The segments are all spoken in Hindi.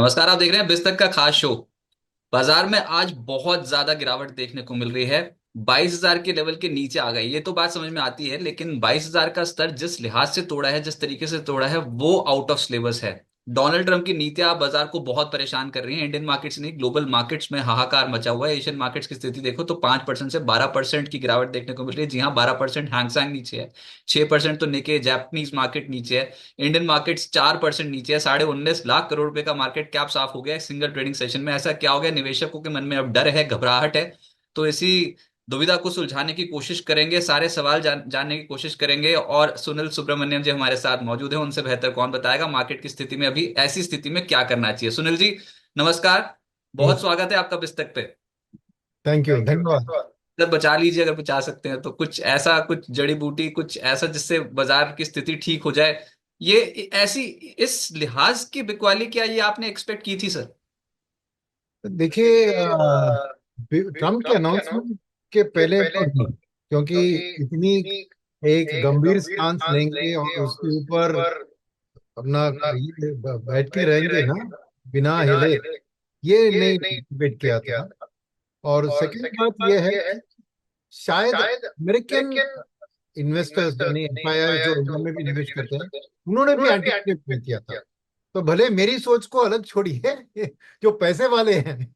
नमस्कार। आप देख रहे हैं बिस्तक का खास शो। बाजार में आज बहुत ज्यादा गिरावट देखने को मिल रही है। 22,000 के लेवल के नीचे आ गई, ये तो बात समझ में आती है, लेकिन 22,000 का स्तर जिस लिहाज से तोड़ा है, जिस तरीके से तोड़ा है, वो आउट ऑफ सिलेबस है। डोनाल्ड ट्रंप की नीतियां बाजार को बहुत परेशान कर रही हैं। इंडियन मार्केट्स नहीं, ग्लोबल मार्केट्स में हाहाकार मचा हुआ है। एशियन मार्केट्स की स्थिति देखो तो 5% से 12% की गिरावट देखने को मिल रही है। जी हाँ, 12% हैंगसेंग नीचे है, 6% तो निके जापानीज मार्केट नीचे है। इंडियन मार्केट्स 4% नीचे है। 19.5 लाख करोड़ रुपए का मार्केट कैप साफ हो गया है सिंगल ट्रेडिंग सेशन में। ऐसा क्या हो गया? निवेशकों के मन में अब डर है, घबराहट है। तो इसी दुविधा को सुलझाने की कोशिश करेंगे, सारे सवाल जानने की कोशिश करेंगे। और सुनील सुब्रमण्यम जी हमारे साथ मौजूद हैं। उनसे बेहतर कौन बताएगा मार्केट की स्थिति में अभी ऐसी स्थिति में क्या करना चाहिए। सुनील जी, नमस्कार। बहुत नमस्कार। स्वागत है आपका पुस्तक पे। थैंक यू, थैंक यू, धन्यवाद। धन्यवाद। सर बचा लीजिए, अगर बचा सकते हैं तो कुछ ऐसा, कुछ जड़ी बूटी, कुछ ऐसा जिससे बाजार की स्थिति ठीक हो जाए। ये ऐसी, इस लिहाज की बिकवाली क्या ये आपने एक्सपेक्ट की थी सर? देखिए, देखिए, ट्रम्प के ट्रम्प के अनाउंसमेंट के के पहले पहले तो नहीं, क्योंकि क्योंकि इतनी इतनी एक एक गंभीर गंभीर स्टांस स्टांस लेंगे लेंगे और और उसके उसके ऊपर ऊपर अपना अपना ये बैठ के बैठ के रहेंगे ना, रहेंगे ना, बिना बिना हिले। हिले। ये ये नहीं नहीं डिबेट किया वेट किया था। था। और और सेकंड सेकंड बात बात यह है ये है, कि शायद शायद अमेरिकन अमेरिकन इन्वेस्टर्स इन्वेस्टर्स यानी यानी एफआईआई जो एफआईआई जो इंडिया में भी इंडिया में भी इन्वेस्ट निवेश करते हैं, करते हैं, उन्होंने भी उन्होंने भी एंटिसिपेट नहीं एंटीसिपेट किया नहीं था। किया। तो भले मेरी सोच को अलग छोड़िए, जो पैसे वाले हैं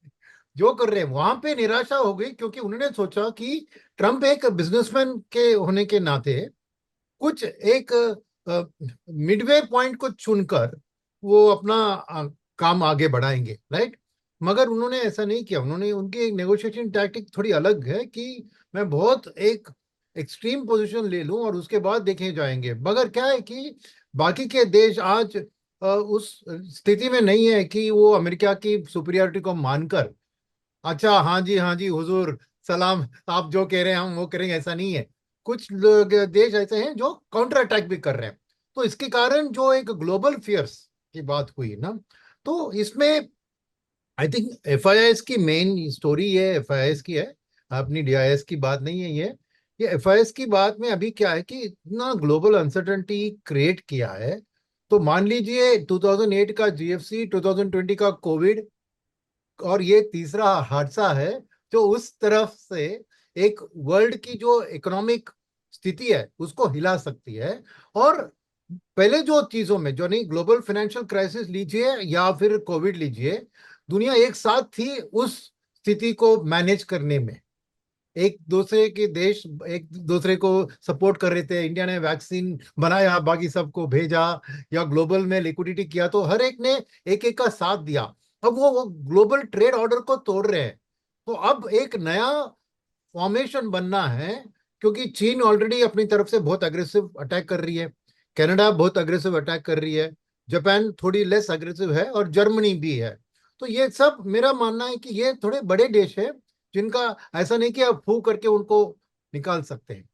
जो कर रहे हैं वहां पे निराशा हो गई, क्योंकि उन्होंने सोचा कि ट्रम्प एक बिजनेसमैन के होने के नाते कुछ एक मिडवे पॉइंट को चुनकर वो अपना काम आगे बढ़ाएंगे, राइट। मगर उन्होंने ऐसा नहीं किया। उन्होंने, उनकी नेगोशिएशन टैक्टिक थोड़ी अलग है कि मैं बहुत एक एक्सट्रीम पोजीशन ले लूं और उसके बाद देखे जाएंगे। मगर क्या है कि बाकी के देश आज उस स्थिति में नहीं है कि वो अमेरिका की सुपीरियरिटी को मानकर, अच्छा हाँ जी हाँ जी हुजूर, सलाम, आप जो कह रहे हैं हम वो करेंगे, ऐसा नहीं है। कुछ लोग, देश ऐसे हैं जो काउंटर अटैक भी कर रहे हैं। तो इसके कारण जो एक ग्लोबल फियर्स की बात हुई ना, तो इसमें आई थिंक एफआईआईएस की मेन स्टोरी ये एफआईआईएस की है, अपनी डीआईएस की बात नहीं है ये एफआईआईएस की बात में अभी क्या है कि इतना ग्लोबल अनसर्टेनिटी क्रिएट किया है। तो मान लीजिए 2008 का जीएफसी, 2020 का कोविड, और ये तीसरा हादसा है जो उस तरफ से एक वर्ल्ड की जो इकोनॉमिक स्थिति है उसको हिला सकती है। और पहले जो चीजों में, जो नहीं, ग्लोबल फाइनेंशियल क्राइसिस लीजिए या फिर कोविड लीजिए, दुनिया एक साथ थी उस स्थिति को मैनेज करने में। एक दूसरे के देश एक दूसरे को सपोर्ट कर रहे थे। इंडिया ने वैक्सीन बनाया, बाकी सबको भेजा, या ग्लोबल में लिक्विडिटी किया, तो हर एक ने एक एक का साथ दिया। अब वो ग्लोबल ट्रेड ऑर्डर को तोड़ रहे हैं। तो अब एक नया फॉर्मेशन बनना है, क्योंकि चीन ऑलरेडी अपनी तरफ से बहुत अग्रेसिव अटैक कर रही है, कनाडा बहुत अग्रेसिव अटैक कर रही है, जापान थोड़ी लेस अग्रेसिव है, और जर्मनी भी है। तो ये सब मेरा मानना है कि ये थोड़े बड़े देश है, जिनका ऐसा नहीं कि आप फू करके उनको निकाल सकते हैं।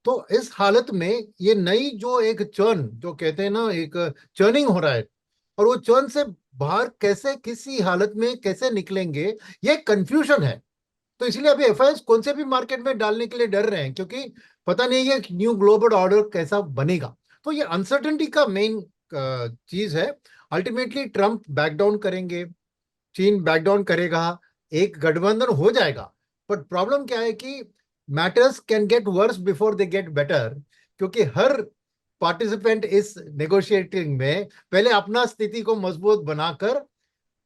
तो इस हालत में ये नई जो एक चर्न जो कहते हैं ना, एक चर्निंग हो रहा है, और वो चर्न से बाहर कैसे, किसी हालत में कैसे निकलेंगे, ये कंफ्यूजन है। तो इसलिए अभी एफआईएस कौन से भी मार्केट में डालने के लिए डर रहे हैं, क्योंकि पता नहीं है न्यू ग्लोबल ऑर्डर कैसा बनेगा। तो ये अनसर्टेनिटी का मेन चीज है। अल्टीमेटली ट्रम्प बैक डाउन करेंगे, चीन बैक डाउन करेगा, एक गठबंधन हो जाएगा। बट प्रॉब्लम क्या है कि matters can get worse before they get better, क्योंकि हर पार्टिसिपेंट इस नेगोशिएटिंग में पहले अपना स्थिति को मजबूत बनाकर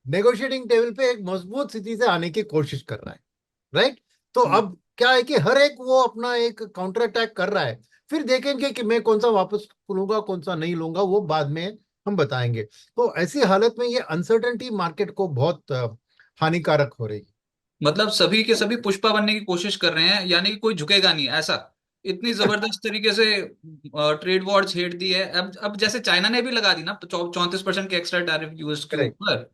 नेगोशिएटिंग टेबल पे एक मजबूत स्थिति से आने की कोशिश कर रहा है, राइट। तो अब क्या है कि हर एक वो अपना एक काउंटर अटैक कर रहा है। फिर देखेंगे कि मैं कौन सा वापस लूंगा, कौन सा नहीं लूंगा, वो बाद में हम बताएंगे। तो ऐसी हालत में ये अनसर्टेनिटी मार्केट को बहुत हानिकारक हो रही है। मतलब सभी के सभी पुष्पा बनने की कोशिश कर रहे हैं, यानी कि कोई झुकेगा नहीं ऐसा। इतनी जबरदस्त तरीके से ट्रेड वॉर छेड़ दी है। अब जैसे चाइना ने भी लगा दी ना 34% के एक्स्ट्रा टैरिफ यूएस के करेक्ट। ऊपर।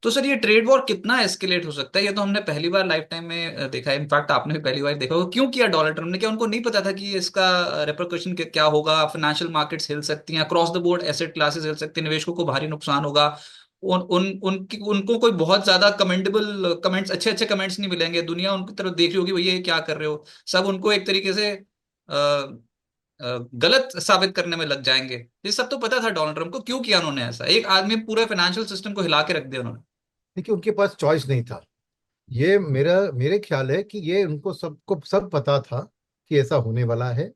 तो सर ये ट्रेड वॉर कितना एस्केलेट हो सकता है? ये तो हमने पहली बार लाइफ टाइम में देखा है। इनफैक्ट आपने भी पहली बार देखा होगा। क्यों किया डोनाल्ड ट्रम्प ने? क्या उनको नहीं पता था कि इसका रेपरकशन क्या होगा? फाइनेंशियल मार्केट्स हिल सकती हैं, across the board asset classes हिल सकती हैं, निवेशकों को भारी नुकसान होगा। उनको कोई बहुत ज्यादा कमेंडेबल कमेंट्स, अच्छे अच्छे कमेंट्स नहीं मिलेंगे। दुनिया उनकी तरफ देख रही होगी, भैया ये क्या कर रहे हो। सब उनको एक तरीके से गलत साबित करने में लग जाएंगे। ये सब तो पता था डोनाल्ड ट्रम्प को, क्यों किया उन्होंने ऐसा, एक आदमी पूरे फाइनेंशियल सिस्टम को हिला के रख दिया उन्होंने। देखिए उनके पास चॉइस नहीं था। ये मेरे ख्याल है कि ये उनको सबको सब पता था कि ऐसा होने वाला है।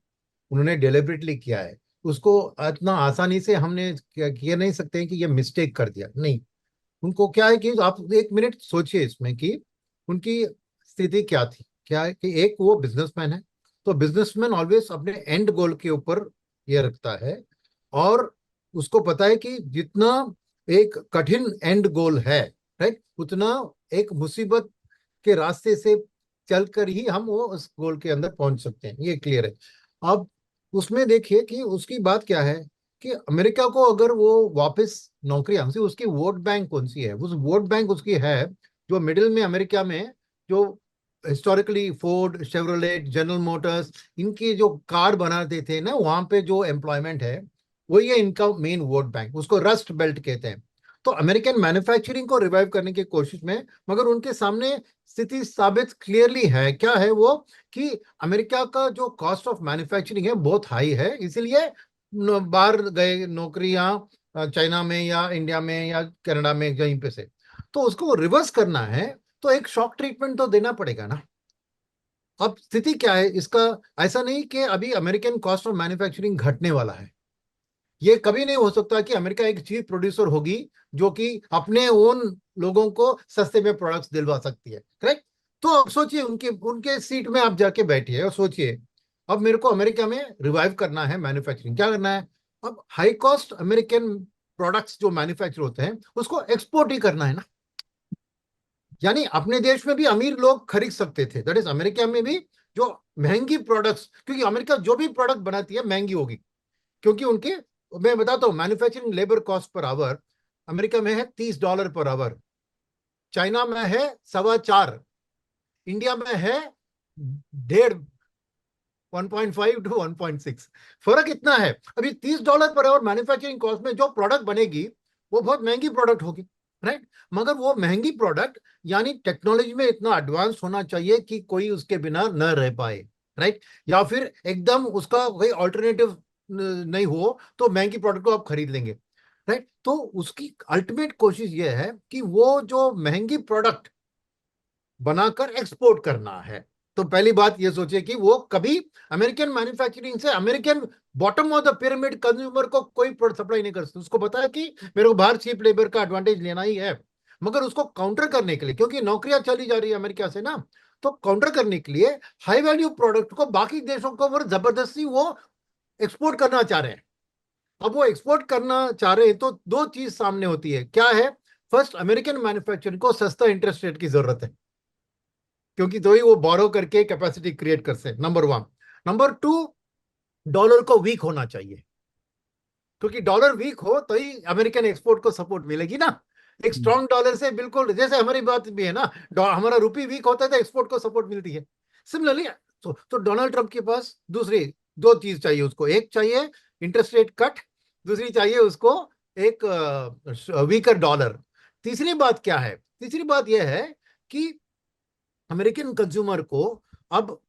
उन्होंने डेलिबरेटली किया है उसको। इतना आसानी से हमने किया नहीं सकते हैं कि ये मिस्टेक कर दिया, नहीं। उनको क्या है कि आप एक मिनट सोचिए इसमें कि उनकी स्थिति क्या थी। क्या है कि एक वो बिजनेसमैन है, तो बिजनेसमैन ऑलवेज अपने एंड गोल के ऊपर ये रखता है। और उसको पता है कि जितना एक कठिन एंड गोल है, राइट, उतना एक मुसीबत के रास्ते से चलकर ही हम वो उस गोल के अंदर पहुंच सकते हैं, ये क्लियर है। अब उसमें देखिए कि उसकी बात क्या है कि अमेरिका को अगर वो वापस नौकरी हमसे, उसकी वोट बैंक कौन सी है, उस वोट बैंक उसकी है जो मिडिल में अमेरिका में, जो historically Ford, Chevrolet, general Motors, इनके जो कार्ड बनाते थे ना, वहां पे जो एम्प्लॉयमेंट है वही है इनका मेन वोट बैंक, उसको रस्ट बेल्ट कहते हैं। तो अमेरिकन मैन्युफैक्चरिंग को रिवाइव करने की कोशिश में, मगर उनके सामने स्थिति साबित क्लियरली है, क्या है वो, कि अमेरिका का जो कॉस्ट ऑफ मैन्युफैक्चरिंग है बहुत हाई है, इसीलिए बाहर गए नौकरियां चाइना में या इंडिया में या कनाडा में कहीं पे से। तो उसको रिवर्स करना है तो एक शॉक ट्रीटमेंट तो देना पड़ेगा ना। अब स्थिति क्या है इसका, ऐसा नहीं कि अभी अमेरिकन कॉस्ट ऑफ मैन्युफैक्चरिंग घटने वाला है। ये कभी नहीं हो सकता कि अमेरिका एक चीफ प्रोड्यूसर होगी जो कि अपने ओन लोगों को सस्ते में प्रोडक्ट्स दिलवा सकती है, करेक्ट। तो अब सोचिए उनके उनके सीट में आप जाके बैठिए और सोचिए, अब मेरे को अमेरिका में रिवाइव करना है मैन्युफैक्चरिंग, क्या करना है? अब हाई कॉस्ट अमेरिकन प्रोडक्ट्स जो मैन्युफैक्चर होते हैं उसको एक्सपोर्ट ही करना है ना। यानी अपने देश में भी अमीर लोग खरीद सकते थे, दैट इज अमेरिका में भी जो महंगी प्रोडक्ट्स, क्योंकि अमेरिका जो भी प्रोडक्ट बनाती है महंगी होगी, क्योंकि उनके, मैं बताता हूँ, manufacturing labour cost per hour America में है $30 पर आवर, चाइना में है 4.25, इंडिया में है 1.5, 1.5 to 1.6। फर्क इतना है। अभी $30 पर आवर मैन्युफैक्चरिंग कॉस्ट में जो प्रोडक्ट बनेगी वो बहुत महंगी प्रोडक्ट होगी, राइट। मगर वो महंगी प्रोडक्ट, यानी टेक्नोलॉजी में इतना एडवांस होना चाहिए कि कोई उसके बिना न रह पाए, राइट। या फिर एकदम उसका कोई ऑल्टरनेटिव नहीं हो तो महंगी प्रोडक्ट को आप खरीद लेंगे, राइट। तो उसकी अल्टीमेट कोशिश ये है कि वो जो महंगी प्रोडक्ट बनाकर एक्सपोर्ट करना है। तो पहली बात ये सोचिए कि वो कभी अमेरिकन मैन्युफैक्चरिंग से American bottom of the pyramid consumer को कोई प्रोडक्ट सप्लाई नहीं कर सकते। उसको पता है कि मेरे को बाहर चीप लेबर का एडवांटेज लेना ही है। मगर उसको काउंटर करने के लिए, क्योंकि नौकरियां चली जा रही है अमेरिका से ना, तो काउंटर करने के लिए हाई वैल्यू प्रोडक्ट को बाकी देशों को वो जबरदस्ती वो एक्सपोर्ट करना चाह रहे हैं। अब वो एक्सपोर्ट करना चाह रहे हैं तो दो चीज सामने होती है, क्या है? फर्स्ट, अमेरिकन मैन्युफैक्चरिंग को सस्ता इंटरेस्ट रेट की जरूरत है, क्योंकि तो ही वो बोरो करके कैपेसिटी क्रिएट कर सकते, number one. Number two, dollar को वीक होना चाहिए, क्योंकि डॉलर वीक हो तो ही अमेरिकन एक्सपोर्ट को सपोर्ट मिलेगी ना। एक स्ट्रांग डॉलर से, बिल्कुल जैसे हमारी बात भी है ना, हमारा रुपी वीक होता है तो एक्सपोर्ट को सपोर्ट मिलती है। सिमिलरली, तो डोनाल्ड ट्रंप के पास दूसरी दो चीज चाहिए उसको, एक चाहिए इंटरेस्ट रेट कट, दूसरी चाहिए उसको एक वीकर डॉलर। तीसरी बात क्या है? तीसरी बात यह है कि अमेरिकन कंज्यूमर को अब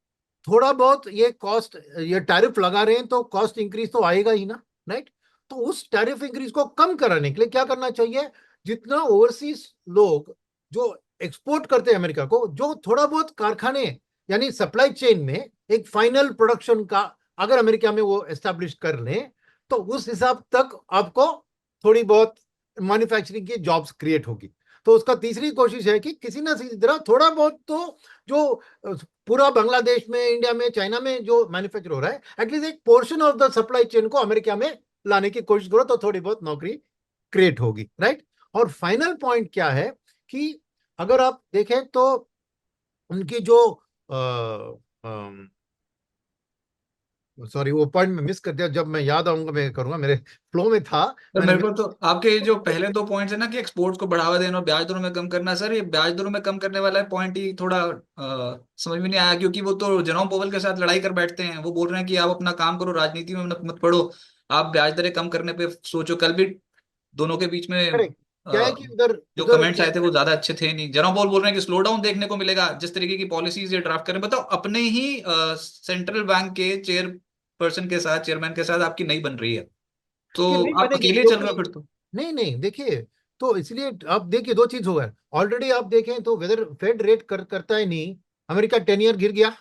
थोड़ा बहुत ये कॉस्ट, ये टैरिफ लगा रहे हैं तो कॉस्ट इंक्रीज तो आएगा ही ना, राइट। तो उस टैरिफ इंक्रीज को कम कराने के लिए क्या करना चाहिए? जितना ओवरसीज लोग जो एक्सपोर्ट करते हैं अमेरिका को, जो थोड़ा बहुत कारखाने, यानी सप्लाई चेन में एक फाइनल प्रोडक्शन का अगर अमेरिका में वो एस्टेब्लिश कर लें, तो उस हिसाब तक आपको थोड़ी बहुत मैन्युफैक्चरिंग की जॉब्स क्रिएट होगी। तो उसका तीसरी कोशिश है कि किसी ना किसी तरह थोड़ा बहुत तो, जो पूरा बांग्लादेश में, इंडिया में, चाइना में जो मैन्युफैक्चर हो रहा है, एटलीस्ट एक portion of the supply chain को अमेरिका में लाने की कोशिश करो तो थोड़ी बहुत नौकरी क्रिएट होगी, राइट। और फाइनल पॉइंट क्या है कि अगर आप देखें तो उनकी जो, सॉरी वो पॉइंट में मिस कर दिया, जब मैं याद आऊंगा मैं करूंगा, मेरे फ्लो में था, सर मैंने मेरे को मिस। तो आपके जो पहले दो पॉइंट्स है ना, कि एक्सपोर्ट्स को बढ़ावा देना और ब्याज दरों में कम करना, सर ये ब्याज दरों में कम करने वाला पॉइंट ही थोड़ा समझ में नहीं आया, क्योंकि वो तो जेरोम पोवेल के साथ लड़ाई कर बैठते हैं। वो बोल रहे हैं कि आप अपना काम करो, राजनीति में मत मत पड़ो, आप ब्याज दरें कम करने पे सोचो। कल भी दोनों के बीच में करेक्ट। क्या है कि उधर जो उधर कमेंट्स आए थे वो ज्यादा अच्छे थे नहीं। जेरोम पोवेल बोल रहे हैं कि स्लो डाउन देखने को मिलेगा जिस तरीके की पॉलिसीज ये ड्राफ्ट करें। बताओ, अपने ही सेंट्रल बैंक के चेयर पर्सन के साथ, चेयरमैन के साथ आपकी नहीं बन रही है, देखिए तो नहीं आप बनेगी अकेले चल रहे हो क्योंकि फिर तो। नहीं नहीं देखिए, तो इसलिए आप देखिए दो चीज हुआ है ऑलरेडी। आप देखें तो वेदर फेड रेट करता है नहीं, अमेरिका 10 ईयर गिर गया,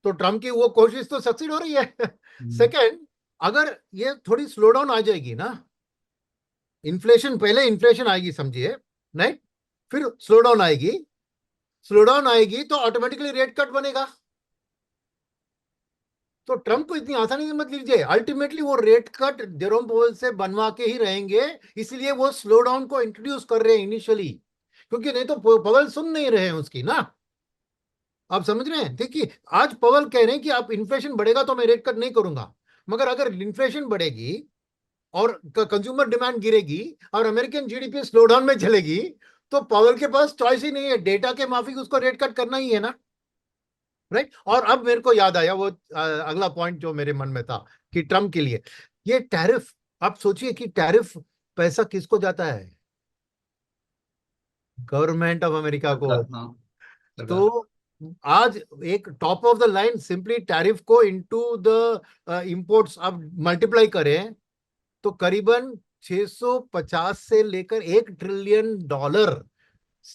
तो ट्रम्प की वो कोशिश तो सक्सीड हो रही है। हम्म। सेकंड, अगर ये थोड़ी स्लो डाउन आ जाएगी ना, इन्फ्लेशन पहले इन्फ्लेशन आएगी समझिए, नहीं, फिर स्लो डाउन आएगी, स्लो डाउन आएगी तो ऑटोमेटिकली रेट कट बनेगा। तो ट्रम्प को इतनी आसानी से मत लीजिए, अल्टीमेटली वो रेट कट जेरोम पोवेल से बनवा के ही रहेंगे। इसलिए वो स्लो डाउन को इंट्रोड्यूस कर रहे हैं इनिशियली, क्योंकि नहीं तो पवल सुन नहीं रहे हैं उसकी ना। आप समझ रहे हैं? देखिए आज पवल कह रहे हैं कि आप इन्फ्लेशन बढ़ेगा तो मैं रेट कट नहीं करूंगा, मगर अगर इन्फ्लेशन बढ़ेगी और कंज्यूमर डिमांड गिरेगी और अमेरिकन जीडीपी स्लो डाउन में चलेगी, तो पवल के पास चॉइस ही नहीं है, डेटा के माफिक उसको रेट कट करना ही है ना। राइट। और अब मेरे को याद आया वो अगला पॉइंट जो मेरे मन में था कि ट्रम्प के लिए ये टैरिफ, आप सोचिए कि टैरिफ पैसा किसको जाता है? गवर्नमेंट ऑफ अमेरिका को। सरकार, हाँ, सरकार। तो आज एक top of the line simply tariff को इनटू द इंपोर्ट्स अब मल्टीप्लाई करें तो करीबन 650 से लेकर 1 ट्रिलियन डॉलर,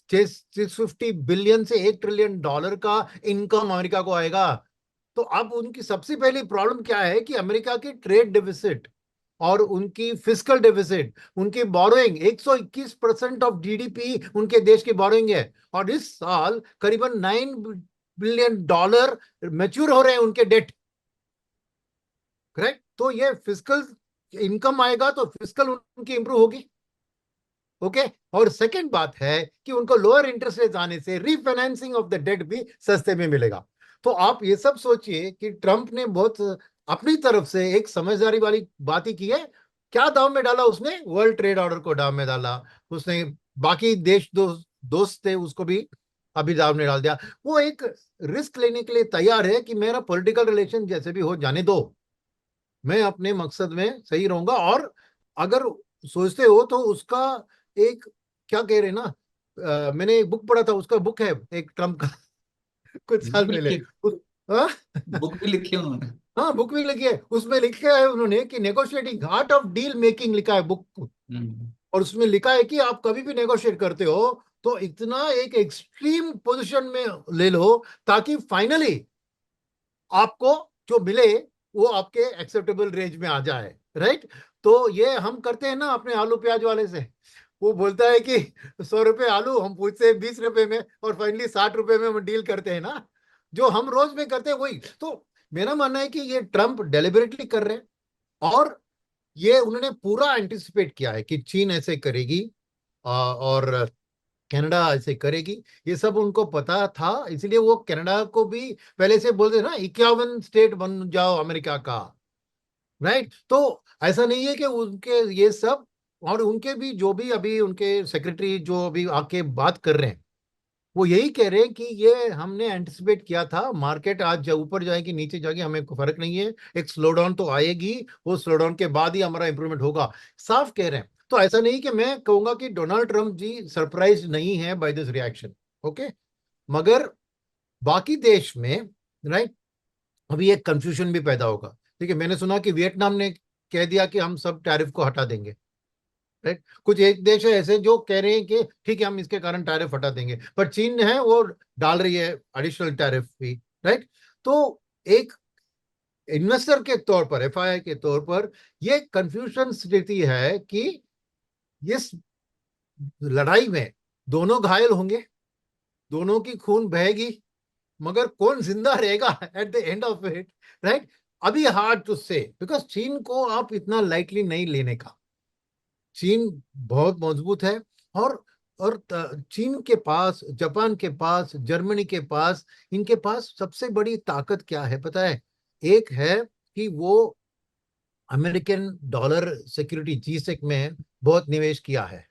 650 बिलियन से 1 ट्रिलियन डॉलर का इनकम अमेरिका को आएगा। तो अब उनकी सबसे पहली प्रॉब्लम क्या है कि अमेरिका की ट्रेड डेफिसिट और उनकी फिस्कल डेफिसिट, उनकी बोरोइंग 121% ऑफ जीडीपी उनके देश की बोरोइंग है, और इस साल करीबन 9 बिलियन डॉलर मैच्योर हो रहे हैं उनके डेट। करेक्ट। तो ये फिस्कल इनकम आएगा तो फिस्कल उनकी इंप्रूव होगी। ओके। और सेकंड बात है कि उनको लोअर इंटरेस्ट रेट आने से रीफाइनेंसिंग ऑफ द डेट भी सस्ते में मिलेगा। तो आप ये सब सोचिए कि ट्रंप ने बहुत अपनी तरफ से एक समझदारी वाली बात ही की है। क्या दाव में डाला उसने? वर्ल्ड ट्रेड ऑर्डर को दाव में डाला उसने। बाकी देश दोस्त थे उसको भी अभी दाव में डाल दिया। वो एक रिस्क लेने के लिए तैयार है कि मेरा पॉलिटिकल रिलेशन जैसे भी हो जाने दो, मैं अपने मकसद में सही रहूंगा। और अगर सोचते हो तो उसका एक, क्या कह रहे हैं ना, मैंने एक बुक पढ़ा था, उसका बुक है एक ट्रम्प का कुछ बुक साल भी पहले लिखी, उस, हाँ। बुक भी लिखी है उन्होंने। हाँ बुक भी लिखी है, उसमें लिखा है उन्होंने कि negotiating art of deal making लिखा है बुक। हम्म। और उसमें लिखा है कि आप कभी भी नेगोशिएट करते हो तो इतना एक एक्सट्रीम पोजीशन में ले लो ताकि फाइनली आपको जो मिले वो आपके एक्सेप्टेबल रेंज में आ जाए। राइट। तो ये हम करते हैं ना अपने आलू प्याज वाले से, वो बोलता है कि 100 रुपए आलू, हम पूछते हैं 20 रुपए में और फाइनली 60 रुपए में हम डील करते हैं ना, जो हम रोज में करते हैं वही। तो मेरा मानना है कि ये ट्रम्प डेलिबरेटली कर रहे हैं, और ये उन्होंने पूरा एंटिसिपेट किया है कि चीन ऐसे करेगी और कनाडा ऐसे करेगी। ये सब उनको पता था, इसलिए वो कनाडा को भी पहले से बोलते ना 51 स्टेट बन जाओ अमेरिका का। राइट। तो ऐसा नहीं है कि उनके ये सब, और उनके भी जो भी अभी उनके सेक्रेटरी जो अभी आके बात कर रहे हैं वो यही कह रहे हैं कि ये हमने एंटिसिपेट किया था, मार्केट आज ऊपर जाएगी नीचे जाएगी हमें कोई फर्क नहीं है, एक स्लो डाउन तो आएगी, वो स्लो डाउन के बाद ही हमारा इंप्रूवमेंट होगा, साफ कह रहे हैं। तो ऐसा नहीं कि मैं कहूंगा कि डोनाल्ड ट्रंप जी सरप्राइज नहीं है बाय दिस रिएक्शन। ओके। मगर बाकी देश में, राइट, अभी एक कंफ्यूजन भी पैदा होगा। देखिए मैंने सुना कि वियतनाम ने कह दिया कि हम सब टैरिफ को हटा देंगे। राइट। कुछ एक देश है ऐसे जो कह रहे हैं कि ठीक है हम इसके कारण टैरिफ हटा देंगे, पर चीन है वो डाल रही है एडिशनल टैरिफ भी। राइट। तो एक इन्वेस्टर के तौर पर, एफआईआई के तौर पर, ये कंफ्यूजन स्थिति है कि इस लड़ाई में दोनों घायल होंगे, दोनों की खून बहेगी, मगर कौन जिंदा रहेगा at the end of it? Right. अभी हार्ड टू से, बिकॉज चीन को आप इतना लाइटली नहीं लेने का। चीन बहुत मजबूत है, और चीन के पास, जापान के पास, जर्मनी के पास, इनके पास सबसे बड़ी ताकत क्या है पता है? एक है कि वो अमेरिकन डॉलर सिक्योरिटी जीसेक में बहुत निवेश किया है,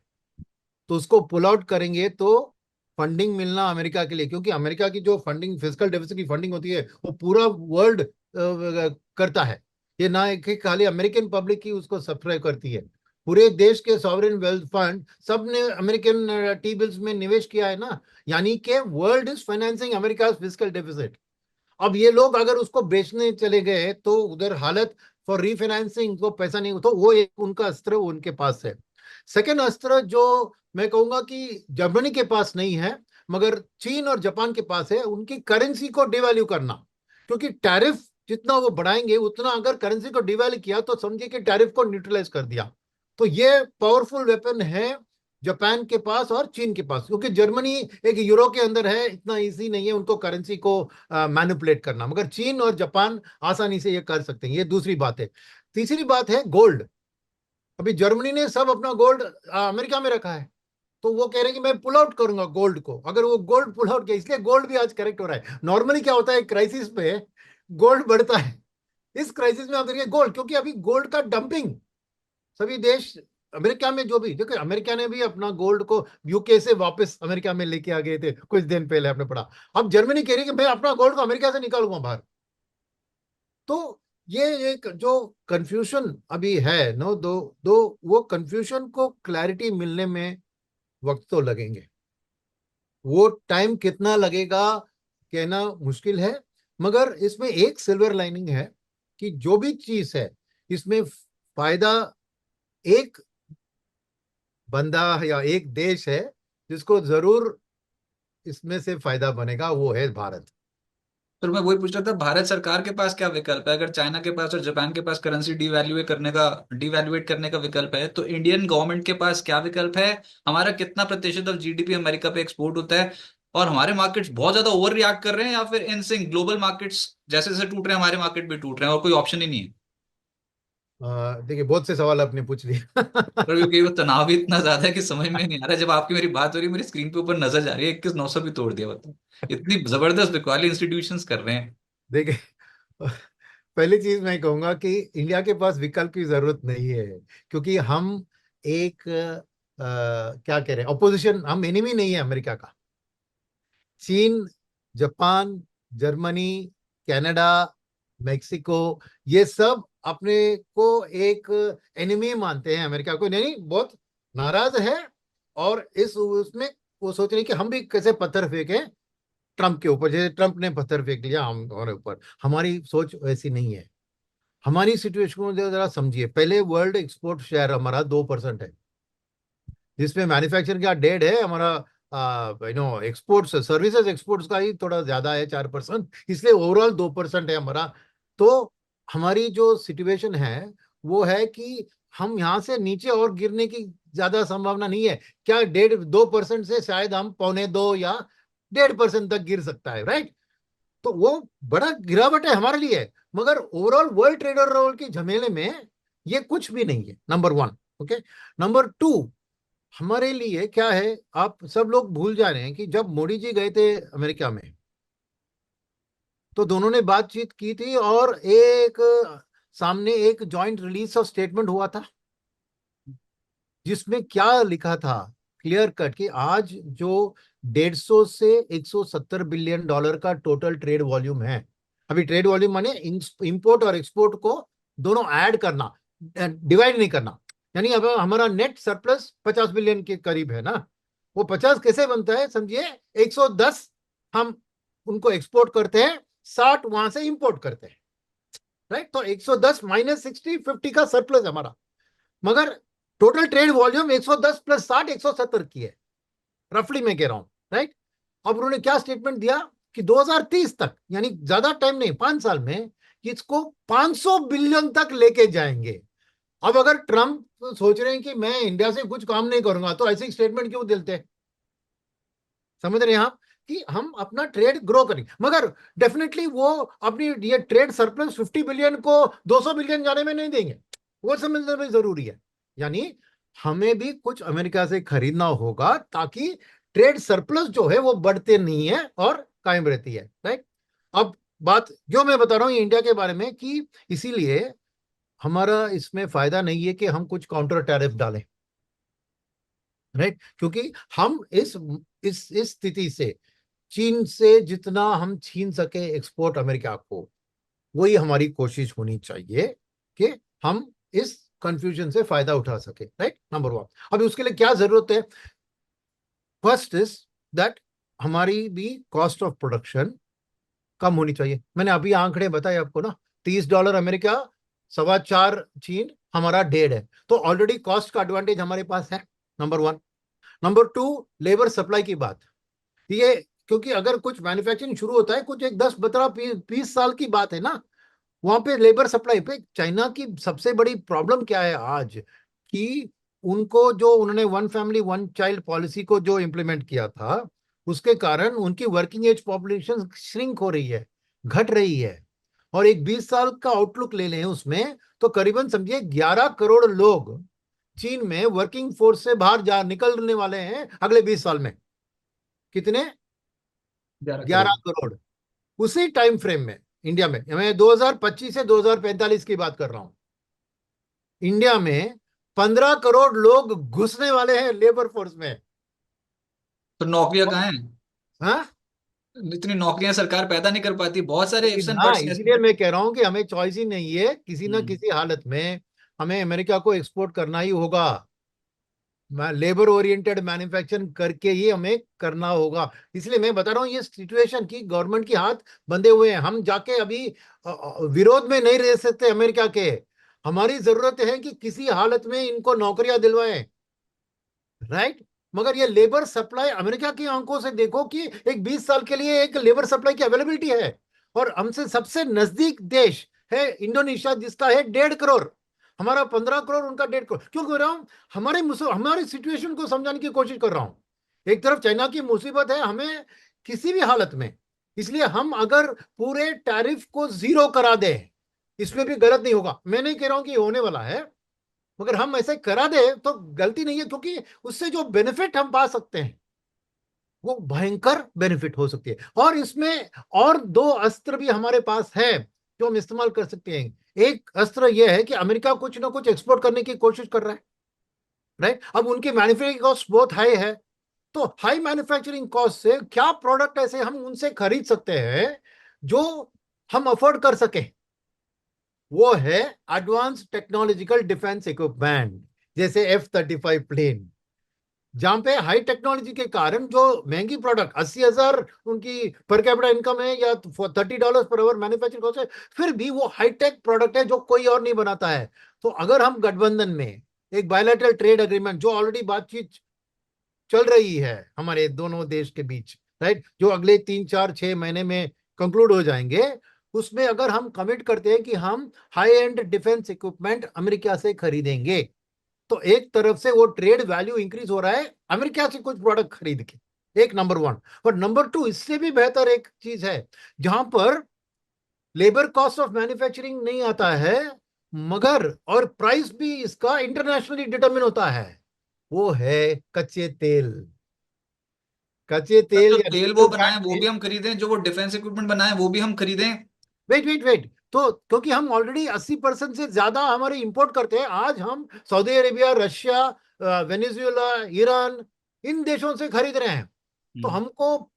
तो उसको पुल आउट करेंगे तो फंडिंग मिलना अमेरिका के लिए, क्योंकि अमेरिका की जो फंडिंग, फिजिकल डेफिसिट की फंडिंग होती है वो पूरा वर्ल्ड करता है। ये ना है कि खाली अमेरिकन पब्लिक ही उसको सब्सक्राइब करती है, पूरे देश के सॉवरेन वेल्थ फंड सब ने अमेरिकन टी बिल्स में निवेश किया है ना, यानी कि world is financing America physical deficit. अब ये लोग अगर उसको बेचने चले गए तो उधर हालत, फॉर रीफाइनेंसिंग को पैसा नहीं, तो वो एक उनका अस्त्र उनके पास है। सेकेंड अस्त्र जो मैं कहूंगा कि जर्मनी के पास नहीं है मगर चीन और जापान के पास है, उनकी करेंसी को डिवैल्यू करना। क्योंकि टैरिफ जितना वो बढ़ाएंगे उतना, अगर करेंसी को डिवैल्यू किया तो समझिए कि टैरिफ को न्यूट्रलाइज कर दिया। तो ये पावरफुल वेपन है जापान के पास और चीन के पास, क्योंकि जर्मनी एक यूरो के अंदर है, इतना इजी नहीं है उनको करेंसी को मैनिपुलेट करना, मगर चीन और जापान आसानी से ये कर सकते हैं। ये दूसरी बात है। तीसरी बात है गोल्ड। अभी जर्मनी ने सब अपना गोल्ड अमेरिका में रखा है, तो वो कह रहे हैं कि मैं पुल आउट करूंगा गोल्ड को। अगर वो गोल्ड पुल आउट किया, इसलिए गोल्ड भी आज करेक्ट हो रहा है। नॉर्मली क्या होता है क्राइसिस पे, गोल्ड बढ़ता है। इस क्राइसिस में आप देखिए गोल्ड, क्योंकि अभी गोल्ड का डंपिंग सभी देश, अमेरिका में जो भी देखो, अमेरिका ने भी अपना गोल्ड को यूके से वापस अमेरिका में लेके आ गए थे कुछ दिन पहले, आपने पढ़ा। अब जर्मनी कह रही है कि मैं अपना गोल्ड को अमेरिका से निकालूंगा बाहर। तो ये एक जो कंफ्यूजन अभी है, नो दो दो वो कंफ्यूजन को क्लैरिटी मिलने में वक्त तो लगेंगे। वो टाइम कितना लगेगा कहना मुश्किल है, मगर इसमें एक सिल्वर लाइनिंग है कि जो भी चीज है इसमें फायदा एक बंदा या एक देश है जिसको जरूर इसमें से फायदा बनेगा, वो है भारत। तो मैं वही पूछ रहा था, भारत सरकार के पास क्या विकल्प है? अगर चाइना के पास और जापान के पास करेंसी डिवैल्यूएट करने का विकल्प है, तो इंडियन गवर्नमेंट के पास क्या विकल्प है? हमारा कितना प्रतिशत ऑफ जीडीपी अमेरिका पे एक्सपोर्ट होता है? और हमारे मार्केट्स बहुत ज्यादा ओवर रिएक्ट कर रहे हैं, या फिर इन सिंक ग्लोबल मार्केट्स जैसे जैसे टूट रहे हैं हमारे मार्केट भी टूट रहे हैं और कोई ऑप्शन ही नहीं है? देखिए बहुत से सवाल आपने पूछ लिए। पर क्योंकि वो तनाव भी इतना ज्यादा है कि समझ में नहीं आ रहा है। जब आपकी मेरी बात हो रही है, मेरी स्क्रीन पे ऊपर नजर जा रही है 21,900 भी तोड़ दिया, बताओ। इतनी जबरदस्त बिकवाली इंस्टीट्यूशंस कर रहे हैं। देखिए पहली चीज मैं कहूंगा कि इंडिया के पास विकल्प की जरूरत नहीं है, क्योंकि हम एक क्या कह रहे हैं, अपोजिशन, हम एनिमी नहीं है अमेरिका का। चीन, जापान, जर्मनी, कनाडा, मेक्सिको, ये सब अपने को एक एनिमी मानते हैं अमेरिका को, नहीं बहुत नाराज है। और इस उसमें वो सोच रहे हैं कि हम भी कैसे पत्थर फेंके ट्रंप के ऊपर, जैसे ट्रंप ने पत्थर फेंक लिया हम हमारे ऊपर। हमारी सोच वैसी नहीं है। हमारी सिचुएशन को जरा समझिए। पहले वर्ल्ड एक्सपोर्ट शेयर हमारा 2% है, जिसमें मैन्युफैक्चरिंग का डेढ़ है हमारा। एक्सपोर्ट्स, सर्विसेज एक्सपोर्ट्स का ही थोड़ा ज्यादा है 4%, इसलिए ओवरऑल 2% है हमारा। तो हमारी जो सिचुएशन है वो है कि हम यहाँ से नीचे और गिरने की ज्यादा संभावना नहीं है। क्या 1.5-2% से शायद हम 0.25 या 1.5% तक गिर सकता है, राइट। तो वो बड़ा गिरावट है हमारे लिए, मगर ओवरऑल वर्ल्ड ट्रेडर रोल की झमेले में ये कुछ भी नहीं है, number one. Okay. Number two, हमारे लिए क्या है, आप सब लोग भूल जा रहे हैं कि जब मोदी जी गए थे अमेरिका में, तो दोनों ने बातचीत की थी और एक सामने एक जॉइंट रिलीज ऑफ स्टेटमेंट हुआ था, जिसमें क्या लिखा था क्लियर कट कि आज जो 150 से 170 बिलियन डॉलर का टोटल ट्रेड वॉल्यूम है। अभी ट्रेड वॉल्यूम माने इंपोर्ट और एक्सपोर्ट को दोनों ऐड करना, डिवाइड नहीं करना। यानी अब हमारा नेट सरप्लस 50 बिलियन के करीब है ना। वो 50 कैसे बनता है समझिए, 110 हम उनको एक्सपोर्ट करते हैं, 60 वहां से इंपोर्ट करते हैं, राइट। तो 110 माइनस 60, 50 का सरप्लस हमारा। मगर टोटल ट्रेड वॉल्यूम 110 प्लस 60 170 की है, रफली मैं कह रहा हूं, राइट। अब उन्होंने क्या स्टेटमेंट दिया कि 2030 तक, यानी ज्यादा टाइम नहीं, 5 साल में इसको 500 बिलियन तक लेके जाएंगे। अब अगर ट्रंप सोच रहे हैं कि मैं इंडिया से कुछ काम नहीं करूंगा, तो ऐसे स्टेटमेंट क्यों देते हैं? समझ रहे हैं आप कि हम अपना ट्रेड ग्रो करें, मगर डेफिनेटली वो अपनी ये ट्रेड सरप्लस 50 बिलियन को 200 बिलियन जाने में नहीं देंगे। वो समझना भी जरूरी है। यानी हमें भी कुछ अमेरिका से खरीदना होगा, ताकि ट्रेड सरप्लस जो है वो बढ़ते नहीं है और कायम रहती है, राइट। अब बात जो मैं बता रहा हूं इंडिया के बारे में, कि इसीलिए हमारा इसमें फायदा नहीं है कि हम कुछ काउंटर टैरिफ डालें, राइट। क्योंकि हम इस स्थिति से चीन से जितना हम छीन सके एक्सपोर्ट अमेरिका को, वही हमारी कोशिश होनी चाहिए कि हम इस कंफ्यूजन से फायदा उठा सके, राइट, नंबर वन। अभी उसके लिए क्या जरूरत है? फर्स्ट इज दैट हमारी भी कॉस्ट ऑफ प्रोडक्शन कम होनी चाहिए। मैंने अभी आंकड़े बताए आपको ना, $30 अमेरिका, 4.25 चीन, हमारा 1.5 है। तो ऑलरेडी कॉस्ट का एडवांटेज हमारे पास है, number one. Number two, labour supply की बात, ये क्योंकि अगर कुछ मैन्युफैक्चरिंग शुरू होता है, कुछ एक 10 15 20 साल की बात है ना, वहां पे लेबर सप्लाई पे चाइना की सबसे बड़ी प्रॉब्लम क्या है आज, कि उनको जो उन्होंने one family one child policy को जो इम्प्लीमेंट किया था, उसके कारण उनकी वर्किंग एज पॉपुलेशन श्रिंक हो रही है, घट रही है। और एक 20 साल का आउटलुक ले लें उसमें, तो करीबन समझिए 11 करोड़ लोग चीन में वर्किंग फोर्स से बाहर जा निकलने वाले हैं अगले 20 साल में। कितने? 11 करोड़। 11 करोड़। उसी टाइम फ्रेम में इंडिया में, मैं 2025 से 2045 की बात कर रहा हूं, इंडिया में 15 करोड़ लोग घुसने वाले हैं लेबर फोर्स में। तो नौकरियां कहाँ हैं? हाँ, इतनी नौकरियां सरकार पैदा नहीं कर पाती, बहुत सारे लेकिन इफ्स एंड हाँ, बट्स हैं इसीलिए इसमें। मैं कह रहा हूं कि हमें चॉइस ही नहीं है, किसी ना हम्म। किसी हालत में हमें अमेरिका को एक्सपोर्ट करना ही होगा। लेबर ओरिएंटेड मैन्युफैक्चरिंग करके ही हमें करना होगा। इसलिए मैं बता रहा हूँ, ये सिचुएशन की गवर्नमेंट के हाथ बंधे हुए हैं। हम जाके अभी विरोध में नहीं रह सकते अमेरिका के। हमारी जरूरत है कि किसी हालत में इनको नौकरियां दिलवाएं, राइट। मगर ये लेबर सप्लाई अमेरिका की आंखों से देखो कि एक 20 साल के लिए एक लेबर सप्लाई की अवेलेबिलिटी है। और हमसे सबसे नजदीक देश है इंडोनेशिया, जिसका है 1.5 करोड़, हमारा 15 करोड़, उनका 1.5 करोड़। क्यों कह रहा हूं? हमारी सिचुएशन को समझाने की कोशिश कर रहा हूं। एक तरफ चाइना की मुसीबत है हमें किसी भी हालत में, इसलिए हम अगर पूरे टैरिफ को जीरो करा दें, इसमें भी गलत नहीं होगा। मैं नहीं कह रहा हूं कि ये होने वाला है, मगर हम ऐसे करा दे तो गलती नहीं है, क्योंकि उससे जो बेनिफिट हम पा सकते हैं वो भयंकर बेनिफिट हो सकती है। और इसमें और दो अस्त्र भी हमारे पास है जो हम इस्तेमाल कर सकते हैं। एक अस्त्र यह है कि अमेरिका कुछ ना कुछ एक्सपोर्ट करने की कोशिश कर रहा है, राइट। अब उनकी मैन्युफैक्चरिंग कॉस्ट बहुत हाई है, तो हाई मैन्युफैक्चरिंग कॉस्ट से क्या प्रोडक्ट ऐसे हम उनसे खरीद सकते हैं जो हम अफोर्ड कर सके, वो है एडवांस टेक्नोलॉजिकल डिफेंस इक्विपमेंट, जैसे F-35 प्लेन, जहां पे हाई टेक्नोलॉजी के कारण जो महंगी प्रोडक्ट 80,000 उनकी पर कैपिटा इनकम है, या $30 पर आवर मैन्युफैक्चर कॉस्ट है, फिर भी वो हाईटेक प्रोडक्ट है जो कोई और नहीं बनाता है। तो अगर हम गठबंधन में एक बायलैटरल ट्रेड एग्रीमेंट, जो ऑलरेडी बातचीत चल रही है हमारे दोनों देश के बीच, राइट, जो अगले 3 4 6 महीने में कंक्लूड हो जाएंगे, उसमें अगर हम कमिट करते हैं कि हम high and defence equipment America से खरीदेंगे, तो एक तरफ से वो ट्रेड वैल्यू इंक्रीज हो रहा है अमेरिका से कुछ प्रोडक्ट खरीद के, एक नंबर वन। और नंबर टू, इससे भी बेहतर एक चीज है जहां पर लेबर कॉस्ट ऑफ मैन्युफैक्चरिंग नहीं आता है, मगर और प्राइस भी इसका इंटरनेशनली डिटरमिन होता है, वो है कच्चे तेल। कच्चे जो तेल या तेल वो नेचुरल बनाए वो गैस। भी हम खरीदें, जो वो डिफेंस इक्विपमेंट बनाए वो भी हम खरीदें। वेट वेट वेट, तो क्योंकि हम ऑलरेडी 80% से ज्यादा हमारे इंपोर्ट करते हैं, आज हम Saudi Arabia, Russia, Venezuela, Iran, इन देशों से खरीद रहे हैं। तो हम्म। हमको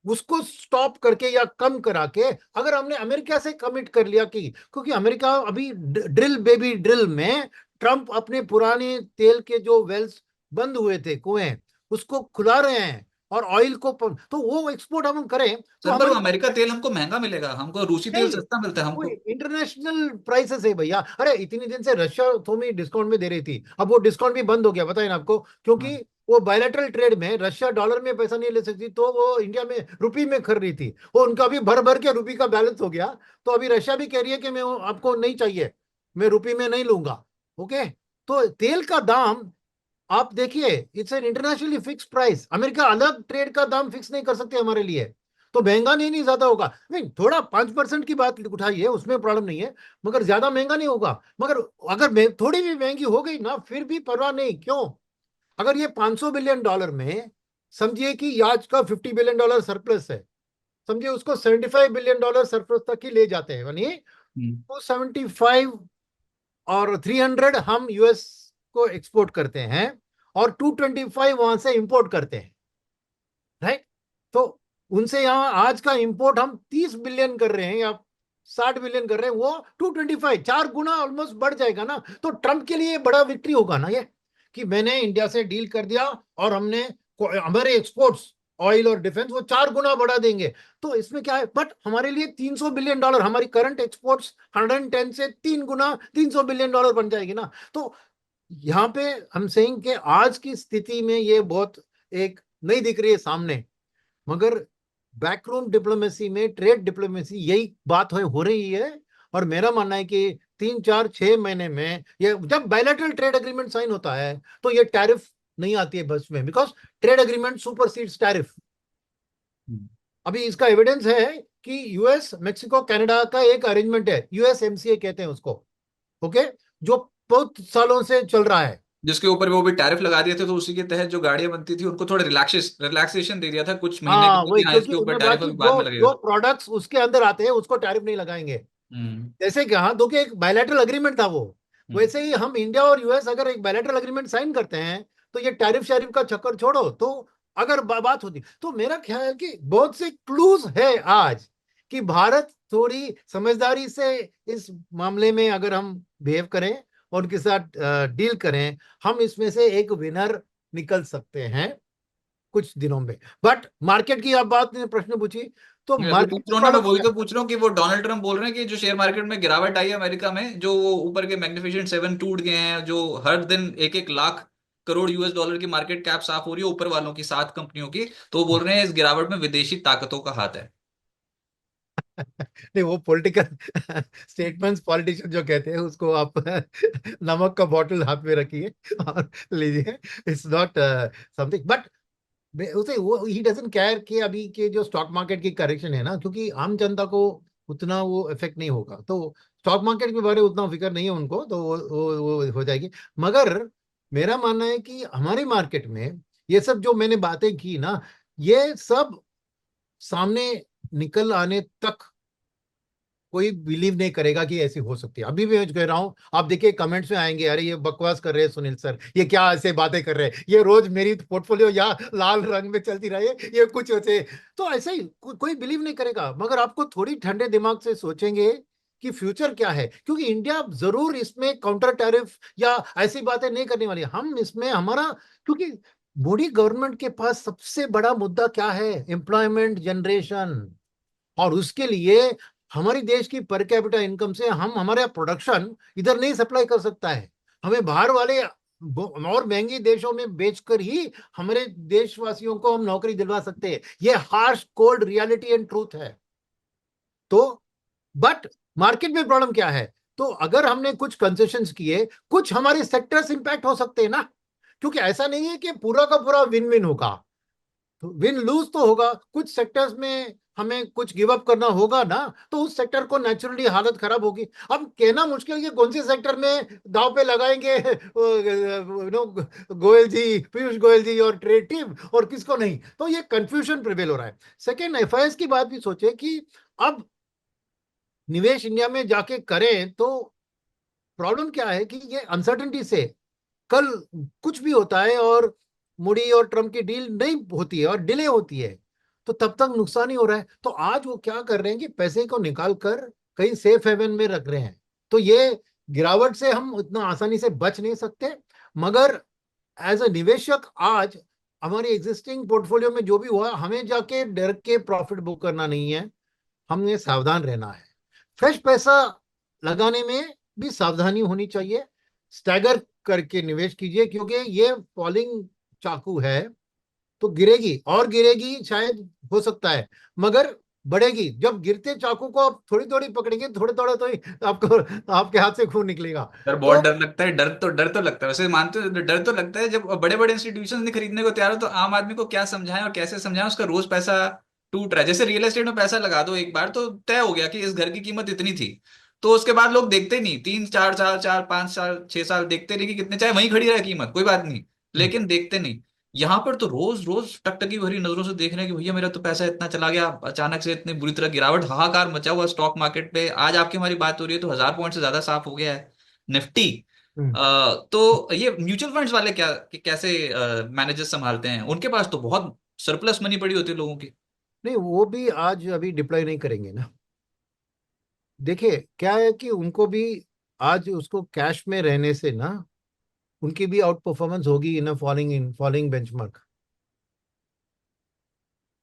उसको स्टॉप करके या कम करा के, अगर हमने अमेरिका से कमिट कर लिया कि, क्योंकि अमेरिका अभी ड्रिल बेबी ड्रिल में, ट्रंप अपने पुराने तेल के जो वेल्स बंद हुए थे, कुएं, उसको खुला रहे हैं और ऑयल को तो वो एक्सपोर्ट हम करें तो सर पर वो हमारी अमेरिका तेल हमको महंगा मिलेगा, हमको रूसी तेल नहीं, सस्ता मिलता है वो हमको। इंटरनेशनल प्राइसेस है भैया। अरे इतनी दिन से रशिया थोड़ी डिस्काउंट में दे रही थी, अब वो डिस्काउंट भी बंद हो गया, बताए ना आपको, क्योंकि हाँ। वो बायलैटरल ट्रेड में रशिया डॉलर में पैसा नहीं ले सकती, तो वो इंडिया में रुपी में खरीद रही थी, वो उनका भी भर भर के रुपी का बैलेंस हो गया। तो अभी रशिया भी कह रही है कि मैं आपको नहीं चाहिए, मैं रुपी में नहीं लूंगा। ओके, तो तेल का दाम आप देखिए, it's an internationally fix price. America अलग ट्रेड का दाम फिक्स नहीं कर सकते हमारे लिए, तो महंगा नहीं ज्यादा होगा। नहीं, थोड़ा 5% की बात उठाइए, उसमें प्रॉब्लम नहीं है, मगर ज्यादा महंगा नहीं होगा। मगर अगर थोड़ी भी महंगी हो गई ना, फिर भी परवाह नहीं। क्यों? अगर ये $500 बिलियन में, समझिए कि आज का $50 बिलियन सरप्लस है, समझिए उसको $75 बिलियन सरप्लस तक ही ले जाते हैं, यानी हम्म। 275 और 300 हम यूएस को एक्सपोर्ट करते हैं, और 225 वहां से इंपोर्ट करते हैं, राइट। तो उनसे यहां आज का इंपोर्ट हम 30 बिलियन कर रहे हैं या 60 बिलियन कर रहे हैं, वो 225, 4 गुना ऑलमोस्ट बढ़ जाएगा ना। तो ट्रंप के लिए बड़ा विक्ट्री होगा ना ये, कि मैंने इंडिया से डील कर दिया और हमने हमारे एक्सपोर्ट्स ऑयल और डिफेंस वो 4 गुना बढ़ा देंगे। तो इसमें क्या है, बट हमारे लिए $300 बिलियन, हमारी करंट एक्सपोर्ट्स 110 से 3 गुना $300 बिलियन बन जाएगी ना। तो यहाँ पे हम सेइंग कि आज की स्थिति में ये बहुत एक नहीं दिख रही है सामने, मगर बैकरूम डिप्लोमेसी में, ट्रेड डिप्लोमेसी, यही बात हो रही है। और मेरा मानना है कि 3 4 6 महीने में ये जब बायलैटरल ट्रेड एग्रीमेंट साइन होता है तो ये टैरिफ नहीं आती है बस में, बिकॉज ट्रेड एग्रीमेंट सुपरसीड्स टैरिफ। हम्म। अभी इसका एविडेंस है कि यूएस मेक्सिको कनाडा का एक अरेंजमेंट है, यूएसएमसीए कहते हैं उसको, ओके, जो बहुत सालों से चल रहा है। जिसके ऊपर वो भी टैरिफ लगा दिए थे, तो उसी के तहत जो गाड़ियां बनती थी उनको थोड़ा रिलैक्सेशन दे दिया था कुछ महीने के हाँ लिए वही, कि हाँ क्योंकि इसके ऊपर उन्होंने बोला टैरिफ कि अभी बाद जो में लगेगा। जो प्रोडक्ट्स उसके अंदर आते हैं उसको टैरिफ नहीं लगाएंगे। हम्म। जैसे कि हाँ, दो के एक बायलैटरल एग्रीमेंट था वो, हम्म। वैसे ही हम इंडिया और यूएस अगर एक बायलैटरल एग्रीमेंट साइन करते हैं तो ये टैरिफ शैरिफ का चक्कर छोड़ो। तो अगर बात होती, तो मेरा ख्याल है कि बहुत से क्लूज है आज कि भारत थोड़ी समझदारी से इस मामले में अगर हम बिहेव करें और उनके साथ डील करें, हम इसमें से एक विनर निकल सकते हैं कुछ दिनों में। बट मार्केट की आप बात ने प्रश्न पूछी, तो मैं अभी मार्केट पूछ में रहा हूँ ना, मैं प्रॉब्लम वही क्या तो पूछ रहा हूँ कि वो डोनाल्ड ट्रम्प बोल रहे हैं कि जो शेयर मार्केट में गिरावट आई है अमेरिका में, जो वो ऊपर के मैग्निफिसेंट सेवन टूट गए हैं, जो हर दिन 1 1 लाख करोड़ यूएस डॉलर की मार्केट कैप साफ हो रही है ऊपर वालों की, 7 कंपनियों की, तो वो बोल रहे हैं इस गिरावट में विदेशी ताकतों का हाथ है। नहीं, वो पॉलिटिकल स्टेटमेंट्स, पॉलिटिशियन जो कहते हैं उसको आप नमक का बॉटल हाथ में रखिए और लीजिए। इट्स नॉट समथिंग, बट उसे वो ही डजंट केयर कि अभी के जो स्टॉक मार्केट की करेक्शन है ना, क्योंकि आम जनता को उतना वो इफेक्ट नहीं होगा, तो स्टॉक मार्केट के बारे में उतना फिक्र नहीं है उनको, तो वो हो जाएगी। मगर मेरा मानना है कि हमारी मार्केट में ये सब जो मैंने बातें की ना, ये सब सामने निकल आने तक कोई बिलीव नहीं करेगा कि ऐसी हो सकती है। अभी भी मैं कह रहा हूं, आप देखिए कमेंट्स में आएंगे, अरे ये बकवास कर रहे हैं सुनील सर, ये क्या ऐसे बातें कर रहे हैं, ये रोज मेरी पोर्टफोलियो या लाल रंग में चलती रहे, ये कुछ ऐसे। तो ऐसे ही कोई बिलीव नहीं करेगा, मगर आपको थोड़ी ठंडे दिमाग से सोचेंगे कि फ्यूचर क्या है, क्योंकि इंडिया जरूर इसमें काउंटर टैरिफ या ऐसी बातें नहीं करने वाली। हम इसमें हमारा, क्योंकि मोदी गवर्नमेंट के पास सबसे बड़ा मुद्दा क्या है, एम्प्लॉयमेंट जनरेशन। और उसके लिए हमारी देश की पर कैपिटा इनकम से हम हमारे प्रोडक्शन इधर नहीं सप्लाई कर सकता है, हमें बाहर वाले और महंगी देशों में बेचकर ही हमारे देशवासियों को हम नौकरी दिलवा सकते हैं। ये harsh cold reality and truth है। तो बट मार्केट में प्रॉब्लम क्या है, तो अगर हमने कुछ कंसेशंस किए, कुछ हमारे सेक्टर्स इंपैक्ट हो सकते हैं ना, क्योंकि ऐसा नहीं है कि पूरा का पूरा विन विन होगा, विन लूज तो होगा। कुछ सेक्टर्स में हमें कुछ गिव अप करना होगा ना, तो उस सेक्टर को नेचुरली हालत खराब होगी। अब कहना मुश्किल है कि कौन से सेक्टर में दाव पे लगाएंगे नो गोयल जी, पीयूष गोयल जी और ट्रेड टीम, और किसको नहीं, तो ये कंफ्यूजन प्रिवेल हो रहा है। सेकेंड, एफआईएस की बात भी सोचे कि अब निवेश इंडिया में जाके करें तो प्रॉब्लम क्या है कि ये अनसर्टेनिटी से कल कुछ भी होता है और मोदी और ट्रम्प की डील नहीं होती है और डिले होती है, तो तब तक नुकसान ही हो रहा है। तो आज वो क्या कर रहे हैं कि पैसे को निकाल कर कहीं सेफ हेवन में रख रहे हैं। तो ये गिरावट से हम उतना आसानी से बच नहीं सकते, मगर एज अ निवेशक आज हमारी एग्जिस्टिंग पोर्टफोलियो में जो भी हुआ, हमें जाके डर के प्रॉफिट बुक करना नहीं है, हमें सावधान रहना है। फ्रेश पैसा लगाने में भी सावधानी होनी चाहिए, स्टैगर करके निवेश कीजिए, क्योंकि ये फॉलिंग चाकू है, तो गिरेगी और गिरेगी शायद, हो सकता है, मगर बढ़ेगी। जब गिरते चाकू को आप थोड़ी थोड़ी पकड़ेंगे, थोड़े थोड़े तो ही आपको आपके हाथ से खून निकलेगा। डर, बहुत तो डर लगता है, डर तो लगता है, वैसे मानते हो डर तो लगता है, जब बड़े बड़े इंस्टीट्यूशन नहीं खरीदने को तैयार हो तो आम आदमी को क्या समझाएं और कैसे समझाएं, उसका रोज पैसा टूट रहा है। जैसे रियल एस्टेट में पैसा लगा दो एक बार तो तय हो गया कि इस घर की कीमत इतनी थी, तो उसके बाद लोग देखते नहीं, 3 4 साल, 4 5 साल 6 साल देखते नहीं कि कितने, चाहे वहीं खड़ी रहे कीमत कोई बात नहीं, लेकिन देखते नहीं। यहाँ पर तो रोज रोज टकटकी भरी नजरों से देख रहे हैं कि भैया मेरा तो पैसा इतना चला गया, अचानक से इतनी बुरी तरह गिरावट, हाहाकार मचा हुआ स्टॉक मार्केट पे। आज आपकी हमारी बात हो रही है तो 1000 पॉइंट से ज्यादा साफ हो गया है निफ्टी। हम्म, तो ये म्यूचुअल फंड्स वाले क्या कैसे मैनेजर्स संभालते हैं, उनके पास तो बहुत सरप्लस मनी पड़ी होती है लोगों की। नहीं, वो भी आज अभी डिप्लॉय नहीं करेंगे ना। देखिए क्या है कि उनको भी आज उसको कैश में रहने से ना, उनकी भी आउट परफॉर्मेंस होगी इन फॉलिंग बेंचमार्क।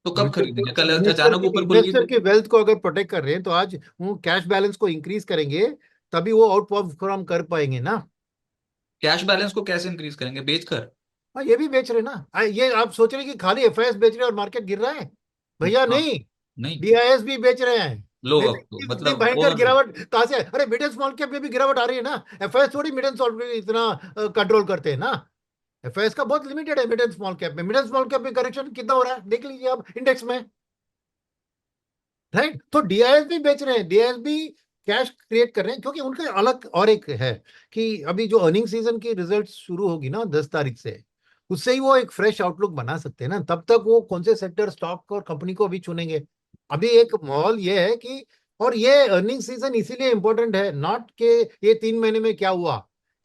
तो कब खरीदेंगे? कल इन्वेस्टर अचानक की ऊपर खुल गई इन्वेस्टर तो? की वेल्थ को अगर प्रोटेक्ट कर रहे हैं तो आज वो कैश बैलेंस को इंक्रीज करेंगे, तभी वो आउट परफॉर्म कर पाएंगे ना। कैश बैलेंस को कैसे इंक्रीज करेंगे, बेचकर? हाँ, ये भी बेच रहे ना। ये आप सोच रहे हैं कि खाली एफआईएस बेच रहे हैं और मार्केट गिर रहा है? भैया हाँ। नहीं, नहीं। डीआईएस भी बेच रहे हैं। लो नहीं तो अब तो इतनी मतलब भयंकर ओवर। गिरावट कहाँ से है? अरे मिड एंड स्मॉल कैप में भी गिरावट आ रही है ना। एफआईएस थोड़ी मिड एंड स्मॉल में इतना कंट्रोल करते हैं ना। एफआईएस का बहुत लिमिटेड है मिड एंड स्मॉल कैप में। मिड एंड स्मॉल कैप में करेक्शन कितना हो रहा है देख लीजिए आप इंडेक्स में। राइट, तो डीआईएस भी बेच रहे हैं, डीआईएस भी कैश क्रिएट कर रहे हैं, क्योंकि उनका अलग और एक है कि अभी जो अर्निंग सीजन की रिजल्ट शुरू होगी ना 10 तारीख से, उससे ही वो एक फ्रेश आउटलुक बना सकते हैं ना। तब तक वो कौन से सेक्टर, स्टॉक और कंपनी को अभी चुनेंगे। अभी एक माहौल ये है कि, और ये अर्निंग सीजन इसीलिए इंपॉर्टेंट है, नॉट के ये 3 महीने में क्या हुआ,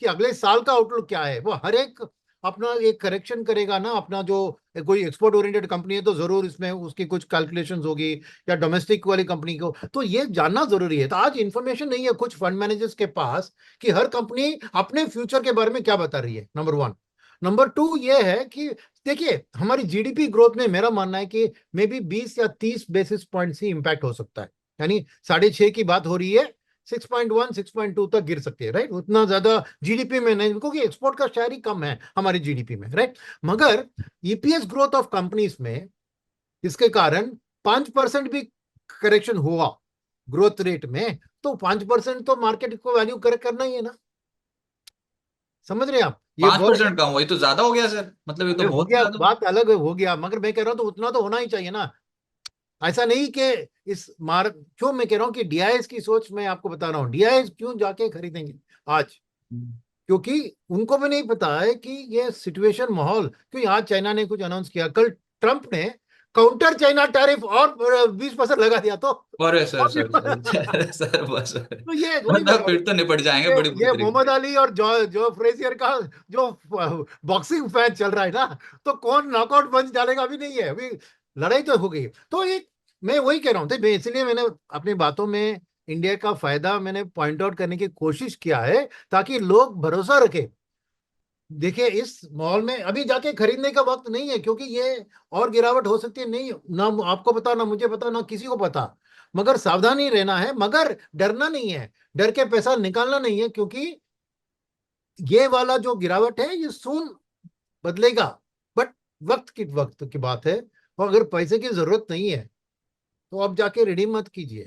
कि अगले साल का आउटलुक क्या है। वो हर एक अपना एक करेक्शन करेगा ना अपना। जो कोई एक्सपोर्ट ओरिएंटेड कंपनी है तो जरूर इसमें उसकी कुछ कैलकुलेशंस होगी, या डोमेस्टिक वाली कंपनी को, तो ये जानना जरूरी है। तो आज इंफॉर्मेशन नहीं है कुछ फंड मैनेजर्स के पास कि हर कंपनी अपने फ्यूचर के बारे में क्या बता रही है, नंबर वन। नंबर टू ये है कि देखिए हमारी जीडीपी ग्रोथ में मेरा मानना है कि मे बी 20 या 30 बेसिस पॉइंट्स ही इंपैक्ट हो सकता है। यानी 6.5 की बात हो रही है, 6.1 6.2 तक गिर सकती है। राइट, उतना ज्यादा जीडीपी में नहीं, क्योंकि एक्सपोर्ट का शेयर ही कम है हमारी जीडीपी में। राइट, मगर ईपीएस ग्रोथ ऑफ कंपनीज में इसके कारण 5% भी करेक्शन हुआ ग्रोथ रेट में, तो 5% तो मार्केट को वैल्यू करेक्ट करना ही है ना। समझ रहे हैं आप, ये पांच बहुत। परसेंट कम हुआ, ये तो ज्यादा हो गया सर, मतलब ये तो अरे हो बहुत गया, ज्यादा। बात अलग हो गया, मगर मैं कह रहा हूं तो उतना तो होना ही चाहिए ना। ऐसा नहीं कि इस मार क्यों मैं कह रहा हूं कि डीआईएस की सोच मैं आपको बता रहा हूं, डीआईएस क्यों जाके खरीदेंगे आज, हम्म। क्योंकि उनको भी नहीं पता है कि ये सिचुएशन माहौल, क्योंकि आज चाइना ने कुछ अनाउंस किया, कल ट्रंप ने काउंटर चाइना टैरिफ और 20% लगा दिया, तो अरे सर और सर सर सर बस। तो ये वही मैं कह मतलब रहा हूँ। फिर तो निपट जाएंगे बड़ी बुरी ये तरीके मोहम्मद से। अली और जो जो फ्रेजियर का जो बॉक्सिंग फैन चल रहा है ना, तो कौन नॉकआउट पंच डालेगा अभी नहीं है, अभी लड़ाई तो हो गई। तो एक मैं वही कह रहा हूँ, तो इसलिए मैंने अपनी बातों में इंडिया का फायदा मैंने पॉइंट आउट करने की कोशिश किया है, ताकि लोग भरोसा रखें। देखिए इस मॉल में अभी जाके खरीदने का वक्त नहीं है, क्योंकि ये और गिरावट हो सकती है, नहीं ना आपको पता, ना मुझे पता, ना किसी को पता। मगर सावधानी रहना है, मगर डरना नहीं है, डर के पैसा निकालना नहीं है, क्योंकि ये वाला जो गिरावट है ये सून बदलेगा। बट वक्त की बात है, और अगर पैसे की जरूरत नहीं है तो आप जाके रिडीम मत कीजिए।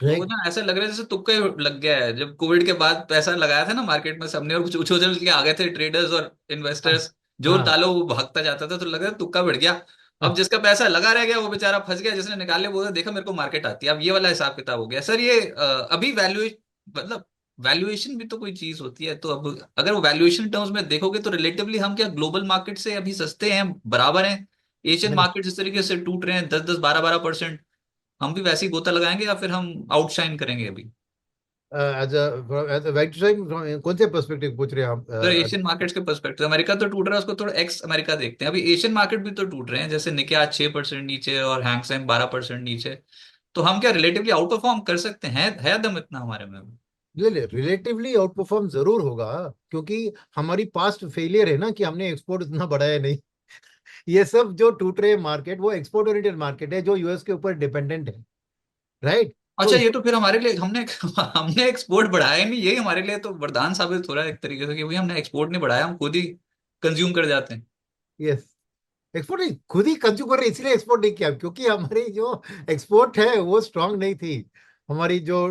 वो राइट। ना ऐसा लग रहा है जैसे तुक्का ही लग गया है, जब कोविड के बाद पैसा लगाया था ना मार्केट में सबने, और कुछ उछल उछल के आ गए थे ट्रेडर्स और हाँ इन्वेस्टर्स, जो हाँ डालो वो भागता जाता था, तो लग रहा है तुक्का बढ़ गया। अब हाँ। जिसका पैसा लगा रह गया वो बेचारा फंस गया, जिसने निकाले वो देखा मेरे को मार्केट आती है। अब ये वाला हिसाब किताब हो गया सर। ये अभी वैल्यूएशन, मतलब वैल्यूएशन भी तो कोई चीज होती है। तो अब अगर वो वैल्यूएशन टर्म्स में देखोगे तो रिलेटिवली हम क्या ग्लोबल मार्केट से अभी सस्ते हैं, बराबर हैं? एशियन नहीं, मार्केट जिस तरीके से टूट रहे हैं 10 10 12 12%, हम भी वैसे ही गोता लगाएंगे या फिर हम आउटशाइन करेंगे अभी? एज अ कौन से पर्सपेक्टिव पूछ रहे हैं आप? तो एशियन मार्केट्स के पर्सपेक्टिव, अमेरिका तो टूट रहा है, उसको थोड़ा एक्स अमेरिका देखते हैं। अभी एशियन मार्केट भी तो टूट रहे हैं, जैसे निके आज 6% नीचे और हैंगसेंग 12% नीचे। तो हम क्या रिलेटिवली आउट परफॉर्म कर सकते हैं? है दम इतना हमारे में? ले ले रिलेटिवली आउट परफॉर्म जरूर होगा, क्योंकि हमारी पास्ट फेलियर है ना कि हमने एक्सपोर्ट इतना बढ़ाया नहीं। ये सब जो टूट रहे मार्केट वो एक्सपोर्ट ओरिएंटेड मार्केट है, जो यूएस के ऊपर डिपेंडेंट है। राइट, तो अच्छा, ये तो फिर हमारे लिए हमने हमने एक्सपोर्ट बढ़ाया ही नहीं, यही हमारे लिए तो वरदान साबित हो रहा है एक तरीके से, कि भाई हमने एक्सपोर्ट नहीं बढ़ाया, हम खुद ही कंज्यूम कर जाते हैं। यस, एक्सपोर्ट नहीं, खुद ही कंज्यूम कर रहे हैं, इसलिए एक्सपोर्ट नहीं किया, क्योंकि हमारी जो एक्सपोर्ट है वो स्ट्रांग नहीं थी। हमारी जो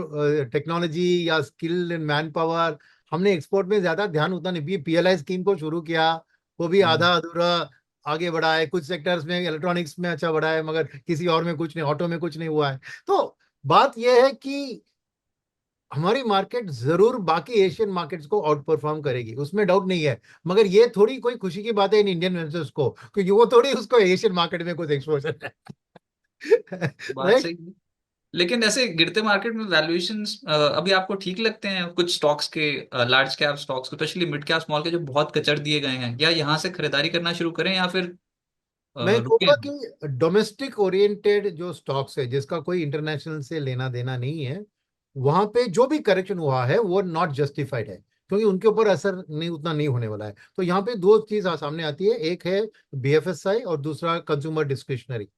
टेक्नोलॉजी या स्किल एंड मैन पावर, हमने एक्सपोर्ट में ज्यादा ध्यान उतना नहीं, पीएलआई स्कीम को शुरू किया, वो भी हम्म। आधा अधूरा आगे बढ़ा है। कुछ सेक्टर्स में इलेक्ट्रॉनिक्स में अच्छा बढ़ा है, मगर किसी और में कुछ नहीं, ऑटो में कुछ नहीं हुआ है। तो बात यह है कि हमारी मार्केट जरूर बाकी एशियन मार्केट्स को आउट परफॉर्म करेगी, उसमें डाउट नहीं है। मगर ये थोड़ी कोई खुशी की बात है इन इंडियन इन्वेस्टर्स को, क्योंकि वो थोड़ी उसको एशियन मार्केट में कुछ एक्सपोजर है। बात राइट। सही है। लेकिन ऐसे गिरते मार्केट में वैल्यूएशंस अभी आपको ठीक लगते हैं कुछ स्टॉक्स के, लार्ज कैप स्टॉक्स के, स्पेशली मिड कैप स्मॉल के, जो बहुत कचर दिए गए हैं, या यहाँ से खरीदारी करना शुरू करें या फिर मैं कहूंगा रुकें? कि डोमेस्टिक ओरिएंटेड जो स्टॉक्स है, जिसका कोई इंटरनेशनल से लेना देना नहीं है, वहां पे जो भी करेक्शन हुआ है वो नॉट जस्टिफाइड है, क्योंकि उनके ऊपर असर नहीं, उतना नहीं होने वाला है। तो यहाँ पे दो चीज सामने आती है, एक है बीएफएसआई और दूसरा कंज्यूमर डिस्क्रिशनरी।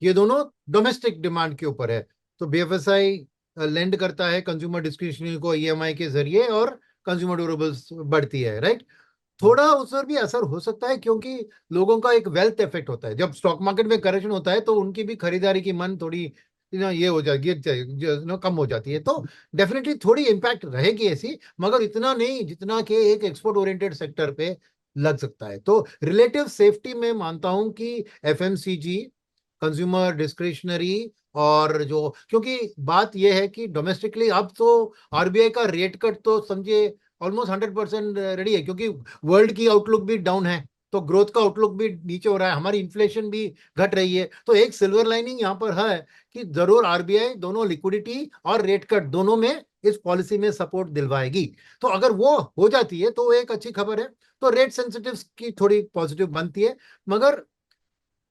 ये दोनों डोमेस्टिक डिमांड के ऊपर है। तो बीएफएसआई लेंड करता है कंज्यूमर डिस्क्रिशनरी को ईएमआई के जरिए, और कंज्यूमर ड्यूरेबल्स बढ़ती है, राइट। थोड़ा उस पर भी असर हो सकता है, क्योंकि लोगों का एक वेल्थ इफेक्ट होता है। जब स्टॉक मार्केट में करेक्शन होता है तो उनकी भी खरीदारी की मन थोड़ी ये हो जाती है, कम हो जाती है। तो डेफिनेटली थोड़ी इम्पैक्ट रहेगी ऐसी, मगर इतना नहीं जितना कि एक एक्सपोर्ट ओरिएंटेड सेक्टर पे लग सकता है। तो रिलेटिव सेफ्टी में मानता हूं कि एफएमसीजी, कंज्यूमर डिस्क्रिशनरी, और जो, क्योंकि बात यह है कि डोमेस्टिकली अब तो आरबीआई का रेट कट तो समझिए ऑलमोस्ट 100% रेडी है, क्योंकि वर्ल्ड की आउटलुक भी डाउन है, तो ग्रोथ का आउटलुक भी नीचे हो रहा है, हमारी इन्फ्लेशन भी घट रही है। तो एक सिल्वर लाइनिंग यहाँ पर है कि जरूर आरबीआई दोनों लिक्विडिटी और रेट कट दोनों में इस पॉलिसी में सपोर्ट दिलवाएगी। तो अगर वो हो जाती है तो एक अच्छी खबर है। तो रेट सेंसिटिव की थोड़ी पॉजिटिव बनती है, मगर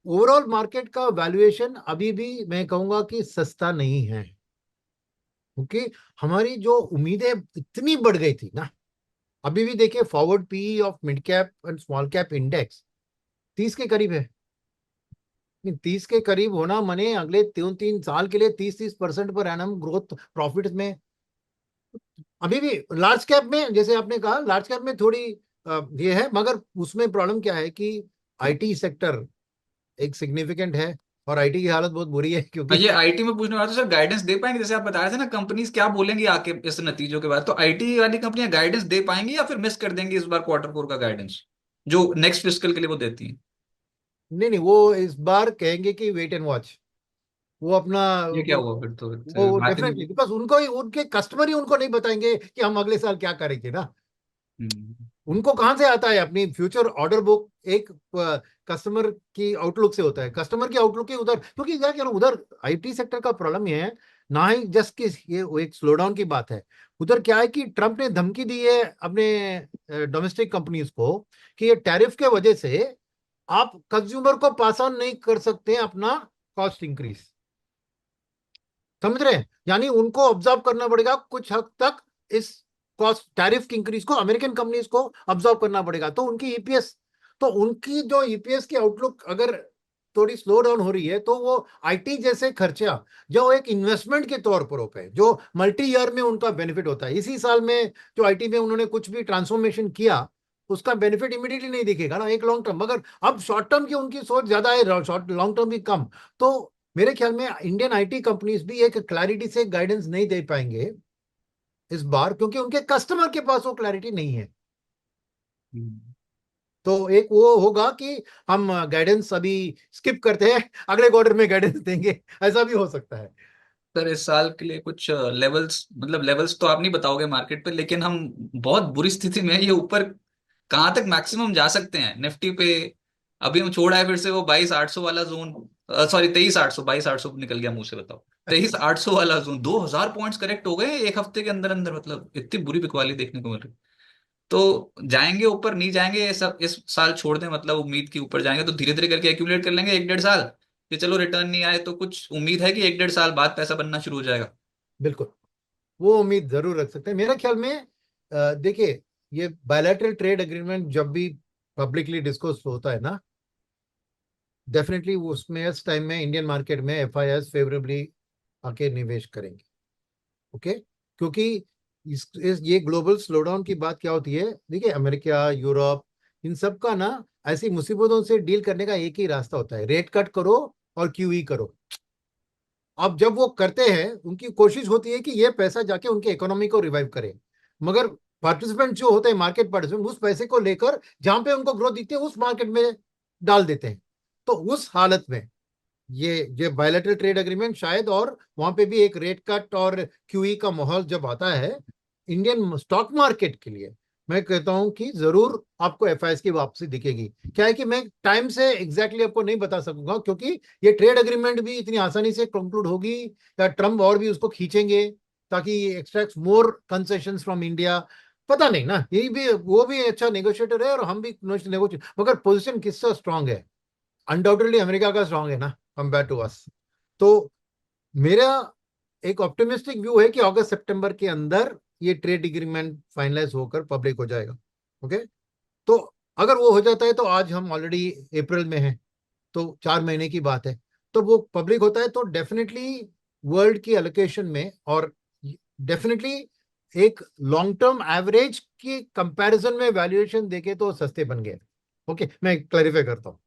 ओवरऑल मार्केट का वैल्यूएशन अभी भी मैं कहूंगा कि सस्ता नहीं है, क्योंकि हमारी जो उम्मीदें इतनी बढ़ गई थी ना। अभी भी देखिए, forward PE of mid cap and small cap index 30 के करीब है। 30 के करीब होना माने अगले 3 3 साल के लिए 30 30% पर एनम ग्रोथ प्रॉफिट में। अभी भी लार्ज कैप में, जैसे आपने कहा, लार्ज कैप में थोड़ी ये है, मगर उसमें प्रॉब्लम क्या है कि आईटी सेक्टर एक सिग्निफिकेंट है, और आईटी की हालत बहुत बुरी है, हाँ, क्योंकि ये आईटी में पूछने वाला था सर, गाइडेंस दे पाएंगे? जैसे आप बता रहे थे ना, कंपनीज क्या बोलेंगी आके इस नतीजों के बाद, तो आईटी वाली कंपनियां गाइडेंस दे पाएंगी या फिर मिस कर देंगी इस बार क्वार्टर फोर का गाइडेंस जो नेक्स्ट फिस्कल के लिए वो देती है? नहीं नहीं, वो इस बार कहेंगे कि वेट एंड वॉच। वो अपना ये क्या हुआ फिर? तो वो मार्केट। डेफिनेटली, बिकॉज उनको ही, उनके कस्टमर ही उनको नहीं बताएंगे कि हम अगले साल क्या करेंगे ना। हम्म। उनको कहां से आता है अपनी फ्यूचर ऑर्डर बुक? एक कस्टमर की आउटलुक से होता है, कस्टमर की आउटलुक की उधर, क्योंकि क्या कह रहा हूं, उधर आईटी सेक्टर का प्रॉब्लम ये है, ना ही जस्ट कि ये वो एक स्लो डाउन की बात है। उधर क्या है कि ट्रंप ने धमकी दी है अपने डोमेस्टिक कंपनीज को कि ये टैरिफ के वजह से आप कंज्यूमर को पास ऑन नहीं कर सकते अपना कॉस्ट इंक्रीज। समझ रहे हैं? यानी उनको ऑब्जर्व करना पड़ेगा कुछ हद तक, इस कॉस्ट टैरिफ की इंक्रीज को अमेरिकन कंपनीज को ऑब्जर्व करना पड़ेगा। तो उनकी ईपीएस, तो उनकी जो ईपीएस की आउटलुक अगर थोड़ी स्लो डाउन हो रही है, तो वो आईटी जैसे खर्चा जो एक इन्वेस्टमेंट के तौर पर होता है, जो मल्टी ईयर में उनका बेनिफिट होता है, इसी साल में जो आईटी में उन्होंने कुछ भी ट्रांसफॉर्मेशन किया, उसका बेनिफिट इमीडिएटली नहीं दिखेगा ना, एक लॉन्ग टर्म। मगर अब शॉर्ट टर्म की उनकी सोच ज्यादा है, शॉर्ट लॉन्ग टर्म की कम। तो मेरे ख्याल में इंडियन आईटी कंपनीज भी एक क्लैरिटी से गाइडेंस नहीं दे पाएंगे इस बार, क्योंकि उनके कस्टमर के पास वो क्लैरिटी नहीं है। हम्म। तो एक वो होगा कि हम गाइडेंस अभी स्किप करते हैं, अगले क्वार्टर में गाइडेंस देंगे, ऐसा भी हो सकता है। सर, इस साल के लिए कुछ लेवल्स, मतलब लेवल्स तो आप नहीं बताओगे मार्केट पे, लेकिन हम बहुत बुरी स्थिति में हैं। ये ऊपर कहाँ तक मैक्सिमम जा सकते हैं निफ्टी पे? अभी हम छोड़ा है फिर से वो 22,800 वाला जोन, सॉरी 23,800, 22,800 निकल गया मुंह से, बताओ। 23,800 वाला जोन, 2,000 पॉइंट्स करेक्ट हो गए एक हफ्ते के अंदर अंदर, मतलब इतनी बुरी बिकवाली देखने को मिल रही। तो जाएंगे ऊपर, नहीं जाएंगे ये सब इस साल छोड़ दें, मतलब उम्मीद की ऊपर जाएंगे तो धीरे धीरे करके एक्यूमुलेट कर लेंगे 1 1.5 साल, कि चलो रिटर्न नहीं आए तो कुछ उम्मीद है कि 1 1.5 साल बाद पैसा बनना शुरू हो जाएगा। बिल्कुल, वो उम्मीद जरूर रख सकते हैं मेरे ख्याल में। देखिए, ये बायलैटरल ट्रेड एग्रीमेंट जब भी पब्लिकली डिस्कस होता है ना, डेफिनेटली उसमें इस टाइम में इंडियन मार्केट में एफआईआई फेवरेबली आके निवेश करेंगे। ओके, क्योंकि ये ग्लोबल स्लोडाउन की बात क्या होती है, देखिए अमेरिका, यूरोप, इन सब का ना ऐसी मुसीबतों से डील करने का एक ही रास्ता होता है, रेट कट करो और क्यूई करो। अब जब वो करते हैं, उनकी कोशिश होती है कि ये पैसा जाके उनके इकोनॉमी को रिवाइव करे, मगर पार्टिसिपेंट जो होते हैं, मार्केट पार्टिसिपेंट, उस पैसे को लेकर जहां पे उनको ग्रोथ दिखती है उस मार्केट में डाल देते हैं। तो उस हालत में ये बायलैटरल ट्रेड एग्रीमेंट शायद, और वहां पे भी एक रेट कट और क्यूई का माहौल जब आता है इंडियन स्टॉक मार्केट के लिए, मैं कहता हूं कि जरूर आपको एफआईएस की वापसी दिखेगी। क्या है कि मैं टाइम से एग्जैक्टली आपको नहीं बता सकूंगा, क्योंकि ये ट्रेड एग्रीमेंट भी इतनी आसानी से कंक्लूड होगी या ट्रम्प और भी उसको खींचेंगे ताकि extract more concession from India, पता नहीं ना। ये भी, वो भी अच्छा नेगोशिएटर है और हम भी नेगोशिएट, मगर पोजिशन किसका स्ट्रांग है? अनडाउटेडली अमेरिका का स्ट्रांग है ना, कंपेयर टू अस। तो मेरा एक ऑप्टिमिस्टिक व्यू है कि अगस्त सितंबर के अंदर ये ट्रेड एग्रीमेंट फाइनलाइज होकर पब्लिक हो जाएगा। ओके, तो अगर वो हो जाता है तो आज हम ऑलरेडी अप्रैल में हैं, तो 4 महीने की बात है। तो वो पब्लिक होता है, तो डेफिनेटली वर्ल्ड की एलोकेशन में, और डेफिनेटली एक लॉन्ग टर्म एवरेज की कंपैरिजन में वैल्यूएशन देखे तो सस्ते बन गए। ओके, मैं क्लैरिफाई करता हूँ,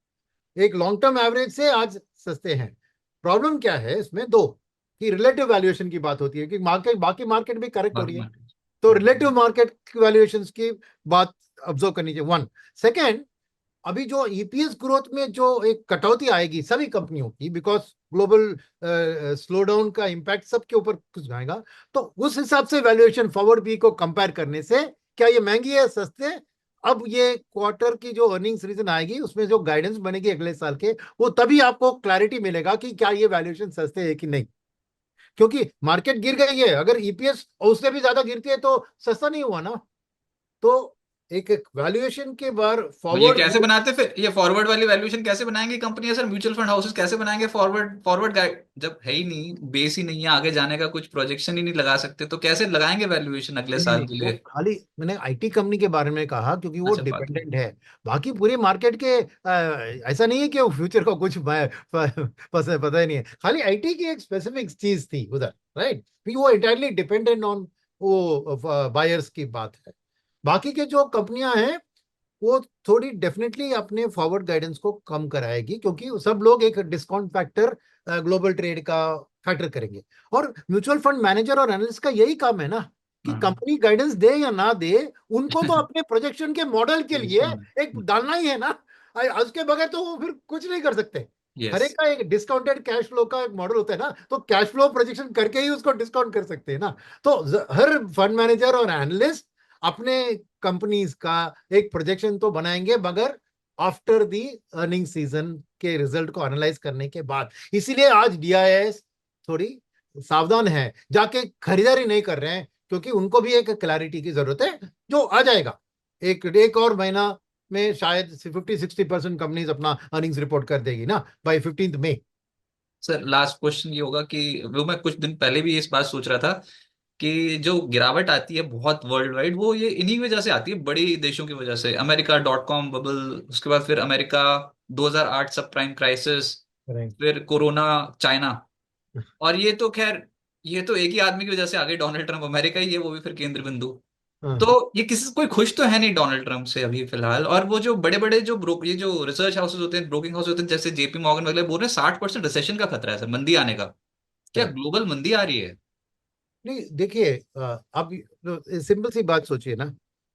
एक लॉन्ग टर्म एवरेज से आज सस्ते हैं। प्रॉब्लम क्या है इसमें, दो, कि रिलेटिव वैल्यूएशन की बात होती है कि मार्केट, बाकी मार्केट भी करेक्ट हो बाकी रही है, मार्केट। तो रिलेटिव मार्केट वैल्यूएशंस की बात ऑब्जर्व करनी चाहिए, वन। सेकेंड, अभी जो ईपीएस ग्रोथ में जो एक कटौती आएगी सभी कंपनियों की, बिकॉज ग्लोबल स्लो डाउन का इम्पैक्ट सबके ऊपर कुछ आएगा, तो उस हिसाब से वैल्यूएशन फॉरवर्ड बी को कंपेयर करने से क्या ये महंगी है, सस्ते? अब ये क्वार्टर की जो अर्निंग्स रीजन आएगी उसमें जो गाइडेंस बनेगी अगले साल के, वो तभी आपको क्लैरिटी मिलेगा कि क्या ये वैल्यूएशन सस्ते है कि नहीं। क्योंकि मार्केट गिर गई है, अगर ईपीएस उससे भी ज्यादा गिरती है तो सस्ता नहीं हुआ ना। तो एक एक वैल्यूएशन के बार और ये फॉरवर्ड, कैसे बनाते फिर, ये फॉरवर्ड वाली वैल्यूएशन कैसे बनाएंगे company sir, mutual fund houses कैसे बनाएंगे फॉरवर्ड फॉरवर्ड गाइड, जब है ही नहीं, बेस ही नहीं है, आगे जाने का कुछ प्रोजेक्शन ही नहीं लगा सकते, तो कैसे लगाएंगे वैल्यूएशन अगले नहीं साल नहीं, के वो लिए? खाली मैंने आईटी कंपनी के बारे में कहा क्योंकि वो अच्छा, बाकी। डिपेंडेंट है। बाकी पूरी मार्केट के ऐसा नहीं है कि वो फ्यूचर का कुछ पता ही नहीं है, खाली आईटी की एक स्पेसिफिक चीज थी उधर, राइट, क्योंकि वो इंटायरली डिपेंडेंट ऑन वो बायर्स की बात है। बाकी के जो कंपनियां हैं वो थोड़ी डेफिनेटली अपने फॉरवर्ड गाइडेंस को कम कराएगी, क्योंकि सब लोग एक डिस्काउंट फैक्टर ग्लोबल ट्रेड का फैक्टर करेंगे। और म्यूचुअल फंड मैनेजर और एनालिस्ट का यही काम है ना, कि हाँ। कंपनी गाइडेंस दे या ना दे, उनको तो अपने प्रोजेक्शन के मॉडल के लिए एक डालना ही है ना। उसके बगैर तो वो फिर कुछ नहीं कर सकते। हर यस। एक का एक डिस्काउंटेड कैश फ्लो का एक मॉडल होता है ना, तो कैश फ्लो प्रोजेक्शन करके ही उसको डिस्काउंट कर सकते हैं ना। तो हर फंड मैनेजर और एनालिस्ट अपने कंपनीज का एक प्रोजेक्शन तो बनाएंगे, मगर आफ्टर दी अर्निंग सीजन के रिजल्ट को एनालाइज करने के बाद। इसीलिए आज डीआईएस थोड़ी सावधान है, जाके खरीदारी नहीं कर रहे हैं, क्योंकि उनको भी एक क्लैरिटी की जरूरत है, जो आ जाएगा एक एक और महीना में, शायद 50-60% कंपनीज अपना अर्निंग्स रिपोर्ट कर देगी ना बाय 15 मई। सर लास्ट क्वेश्चन ये होगा कि वो मैं कुछ दिन पहले भी इस बात सोच रहा था कि जो गिरावट आती है बहुत वर्ल्ड वाइड, वो ये इन्हीं वजह से आती है, बड़ी देशों की वजह से, अमेरिका डॉट कॉम बबल, उसके बाद फिर अमेरिका 2008 सब प्राइम क्राइसिस, फिर कोरोना, चाइना। और ये तो खैर, ये तो एक ही आदमी की वजह से आ गई, डोनाल्ड ट्रंप, अमेरिका ही है वो भी फिर केंद्र बिंदु। हाँ, तो ये किसी कोई खुश तो है नहीं डोनाल्ड ट्रंप से अभी फिलहाल। और वो जो बड़े बड़े जो ये जो रिसर्च हाउसेस होते हैं, ब्रोकिंग हाउस होते हैं, जैसे जेपी मॉर्गन वगैरह, बोल रहे हैं 60% रिसेशन का खतरा है सर, मंदी आने का। क्या correct। ग्लोबल मंदी आ रही है? नहीं देखिए, अब सिंपल सी बात सोचिए ना,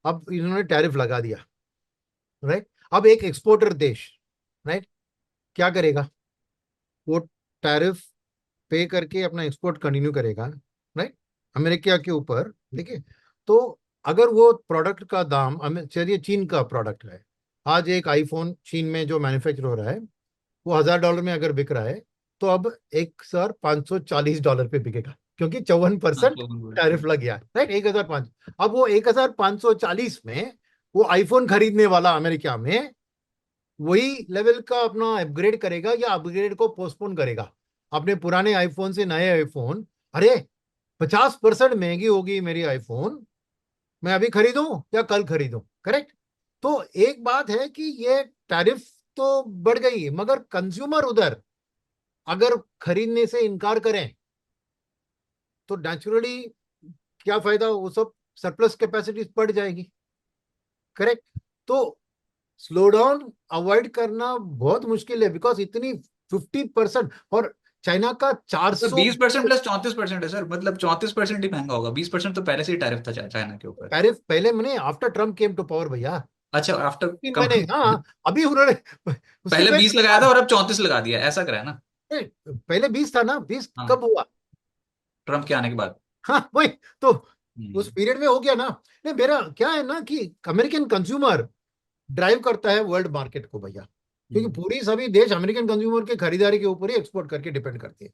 अब इन्होंने टैरिफ लगा दिया, राइट, अब एक एक्सपोर्टर देश, राइट, क्या करेगा? वो टैरिफ पे करके अपना एक्सपोर्ट कंटिन्यू करेगा, राइट, अमेरिका के ऊपर, देखिए। तो अगर वो प्रोडक्ट का दाम, चलिए चीन का प्रोडक्ट है, आज एक आईफोन चीन में जो मैन्युफैक्चर हो रहा है वो $1000 में अगर बिक रहा है, तो अब 1540 डॉलर पे बिकेगा, क्योंकि 54% टैरिफ लग गया, राइट, 1005। अब वो 1540 में वो आईफोन खरीदने वाला अमेरिका में वही लेवल का अपना अपग्रेड करेगा या अपग्रेड को पोस्टपोन करेगा, अपने पुराने आईफोन से नए आईफोन। अरे, 50% महंगी होगी मेरी आईफोन, मैं अभी खरीदूं या कल खरीदूं, करेक्ट। तो एक बात है कि ये टैरिफ तो बढ़ गई, मगर कंज्यूमर उधर अगर खरीदने से इनकार करें तो नेचुरली क्या फायदा, वो सब सरप्लस कैपेसिटी बढ़ जाएगी, करेक्ट। तो स्लो डाउन अवॉइड करना बहुत मुश्किल है, बिकॉज इतनी 50%, और चाइना का तो 400 20% प्लस 34% है सर, मतलब 34% ही महंगा होगा, 20% तो पहले से ही टैरिफ था चाइना के ऊपर। टैरिफ पहले मैंने after Trump came to power भैया, अच्छा, आफ्टर तीन कम। महीने हाँ, अभी उन्होंने उससे पहले पहले 20 लगाया था और अब 34 लगा दिया, ऐसा करा है ना? पहले 20 था ना, 20 हाँ, कब हुआ? ट्रम्प के आने के बाद। हाँ वही, तो उस हम्म। पीरियड में हो गया ना। नहीं, मेरा क्या है ना कि अमेरिकन कंज्यूमर ड्राइव करता है वर्ल्ड मार्केट को भैया, क्योंकि हम्म। पूरी सभी देश अमेरिकन कंज्यूमर के खरीदारी के ऊपर ही एक्सपोर्ट करके डिपेंड करते हैं।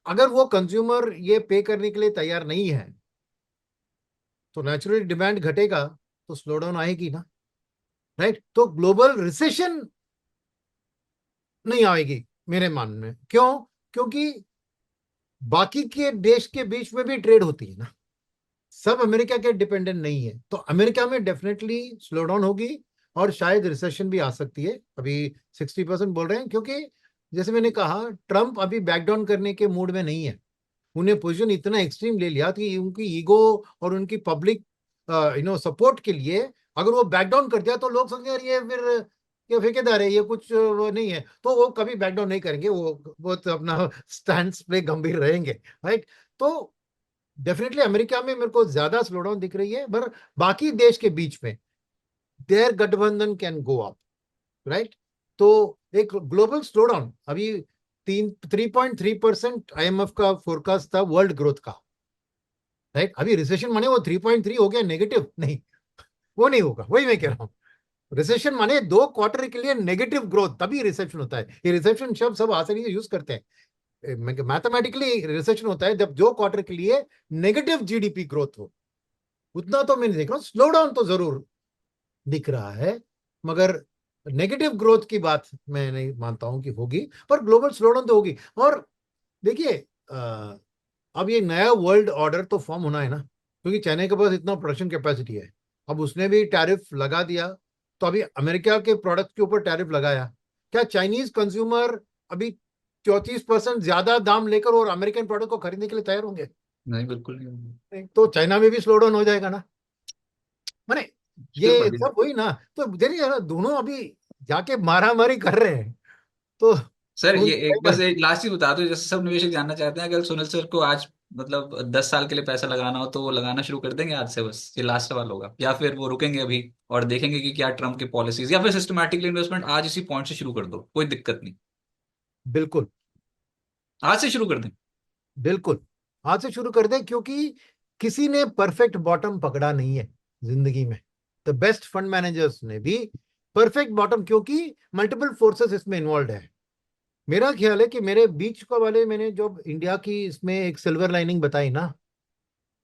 अगर वो कंज्यूमर ये पे करने के लिए तैयार नहीं है, तो नेचुरली डिमांड घटेगा, तो स्लो डाउन आएगी ना, राइट। तो ग्लोबल रिसेशन नहीं आएगी मेरे मानने में, क्यों? क्योंकि बाकी के देश के बीच में भी ट्रेड होती है ना, सब अमेरिका के डिपेंडेंट नहीं है, तो अमेरिका में डेफिनेटली स्लो डाउन होगी, और शायद रिसेशन भी आ सकती है। अभी 60% बोल रहे हैं, क्योंकि जैसे मैंने कहा, ट्रम्प अभी बैक डाउन करने के मूड में नहीं है। उन्हें पोजीशन इतना एक्सट्रीम ले लिया कि उनकी ईगो और उनकी पब्लिक सपोर्ट के लिए अगर वो बैक डाउन कर दिया तो लोग समझे यार ये फिर ये ठेकेदार है, ये कुछ वो नहीं है, तो वो कभी बैक डाउन नहीं करेंगे। वो तो अपना स्टैंड पे गंभीर रहेंगे, राइट। तो डेफिनेटली अमेरिका में मेरे को ज्यादा स्लो डाउन दिख रही है, पर बाकी देश के बीच में देयर गठबंधन कैन गो अप, राइट। तो एक ग्लोबल स्लो डाउन अभी 3.3% IMF का फोरकास्ट था वर्ल्ड ग्रोथ का, राइट। अभी रिसेशन माने वो 3.3 हो गया नेगेटिव नहीं, वो नहीं होगा, वही मैं कह रहा हूँ। रिसेशन माने 2 क्वार्टर के लिए नेगेटिव ग्रोथ, तभी रिसेशन होता है। ये रिसेशन शब्द सब आसानी से यूज करते हैं, मैथमेटिकली रिसेशन होता है जब 2 क्वार्टर के लिए नेगेटिव GDP ग्रोथ हो। उतना तो मैं नहीं देख रहा हूँ, स्लो डाउन तो जरूर दिख रहा है, मगर नेगेटिव ग्रोथ की बात मैं नहीं मानता हूं कि होगी, पर ग्लोबल स्लो डाउन तो होगी। और देखिए, अब ये नया वर्ल्ड ऑर्डर तो फॉर्म होना है ना, क्योंकि चाइना के पास इतना प्रोडक्शन कैपेसिटी है। अब उसने भी टैरिफ लगा दिया, तो अभी अमेरिका के प्रोडक्ट के ऊपर टैरिफ लगाया, क्या चाइनीज कंज्यूमर अभी 34% ज्यादा दाम लेकर और अमेरिकन प्रोडक्ट को खरीदने के लिए तैयार होंगे? नहीं, बिल्कुल नहीं। नहीं, तो चाइना में भी स्लो डाउन हो जाएगा ना। माने मुश्किल ये पड़ गई। सब वही ना। तो देखिए ना, दोनों अभी जाके मारा मारी कर रहे हैं, तो सर ये उनकी एक कई बस बार। एक लास्ट चीज बता दो, जैसे सब निवेशक जानना चाहते हैं, अगर सुनील सर को आज मतलब 10 साल के लिए पैसा लगाना हो तो वो लगाना शुरू कर देंगे आज से? बस ये लास्ट सवाल होगा, या फिर वो रुकेंगे अभी और देखेंगे कि क्या ट्रम्प की पॉलिसीज, या फिर सिस्टमैटिकली इन्वेस्टमेंट आज इसी पॉइंट से शुरू कर दो, कोई दिक्कत नहीं, बिल्कुल, आज से शुरू कर दें। बिल्कुल आज से शुरू कर दें, क्योंकि किसी ने परफेक्ट बॉटम पकड़ा नहीं है जिंदगी में। द बेस्ट फंड मैनेजर्स ने भी परफेक्ट बॉटम, क्योंकि मल्टीपल फोर्सेस इसमें इन्वॉल्व है। मेरा ख्याल है कि मेरे बीच का वाले मैंने जो इंडिया की इसमें एक सिल्वर लाइनिंग बताई ना,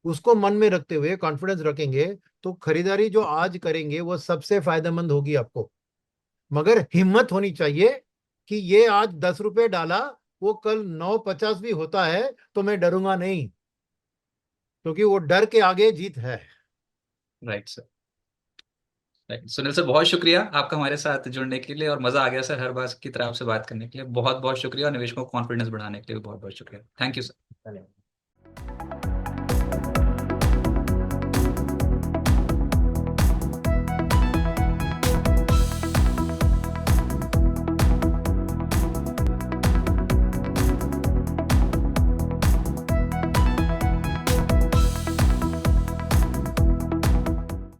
उसको मन में रखते हुए कॉन्फिडेंस रखेंगे, तो खरीदारी जो आज करेंगे वो सबसे फायदेमंद होगी आपको। मगर हिम्मत होनी चाहिए कि ये आज 10 रुपए डाला, वो कल 9.50 भी होता है तो मैं डरूंगा नहीं, क्योंकि वो डर के आगे जीत है। Right sir. Right Sunil sir, बहुत शुक्रिया आपका हमारे साथ जुड़ने के लिए, और मजा आ गया सर हर बार की तरह आपसे बात करने के लिए। बहुत बहुत शुक्रिया, और निवेशकों को कॉन्फिडेंस बढ़ाने के लिए बहुत बहुत शुक्रिया। Thank you sir.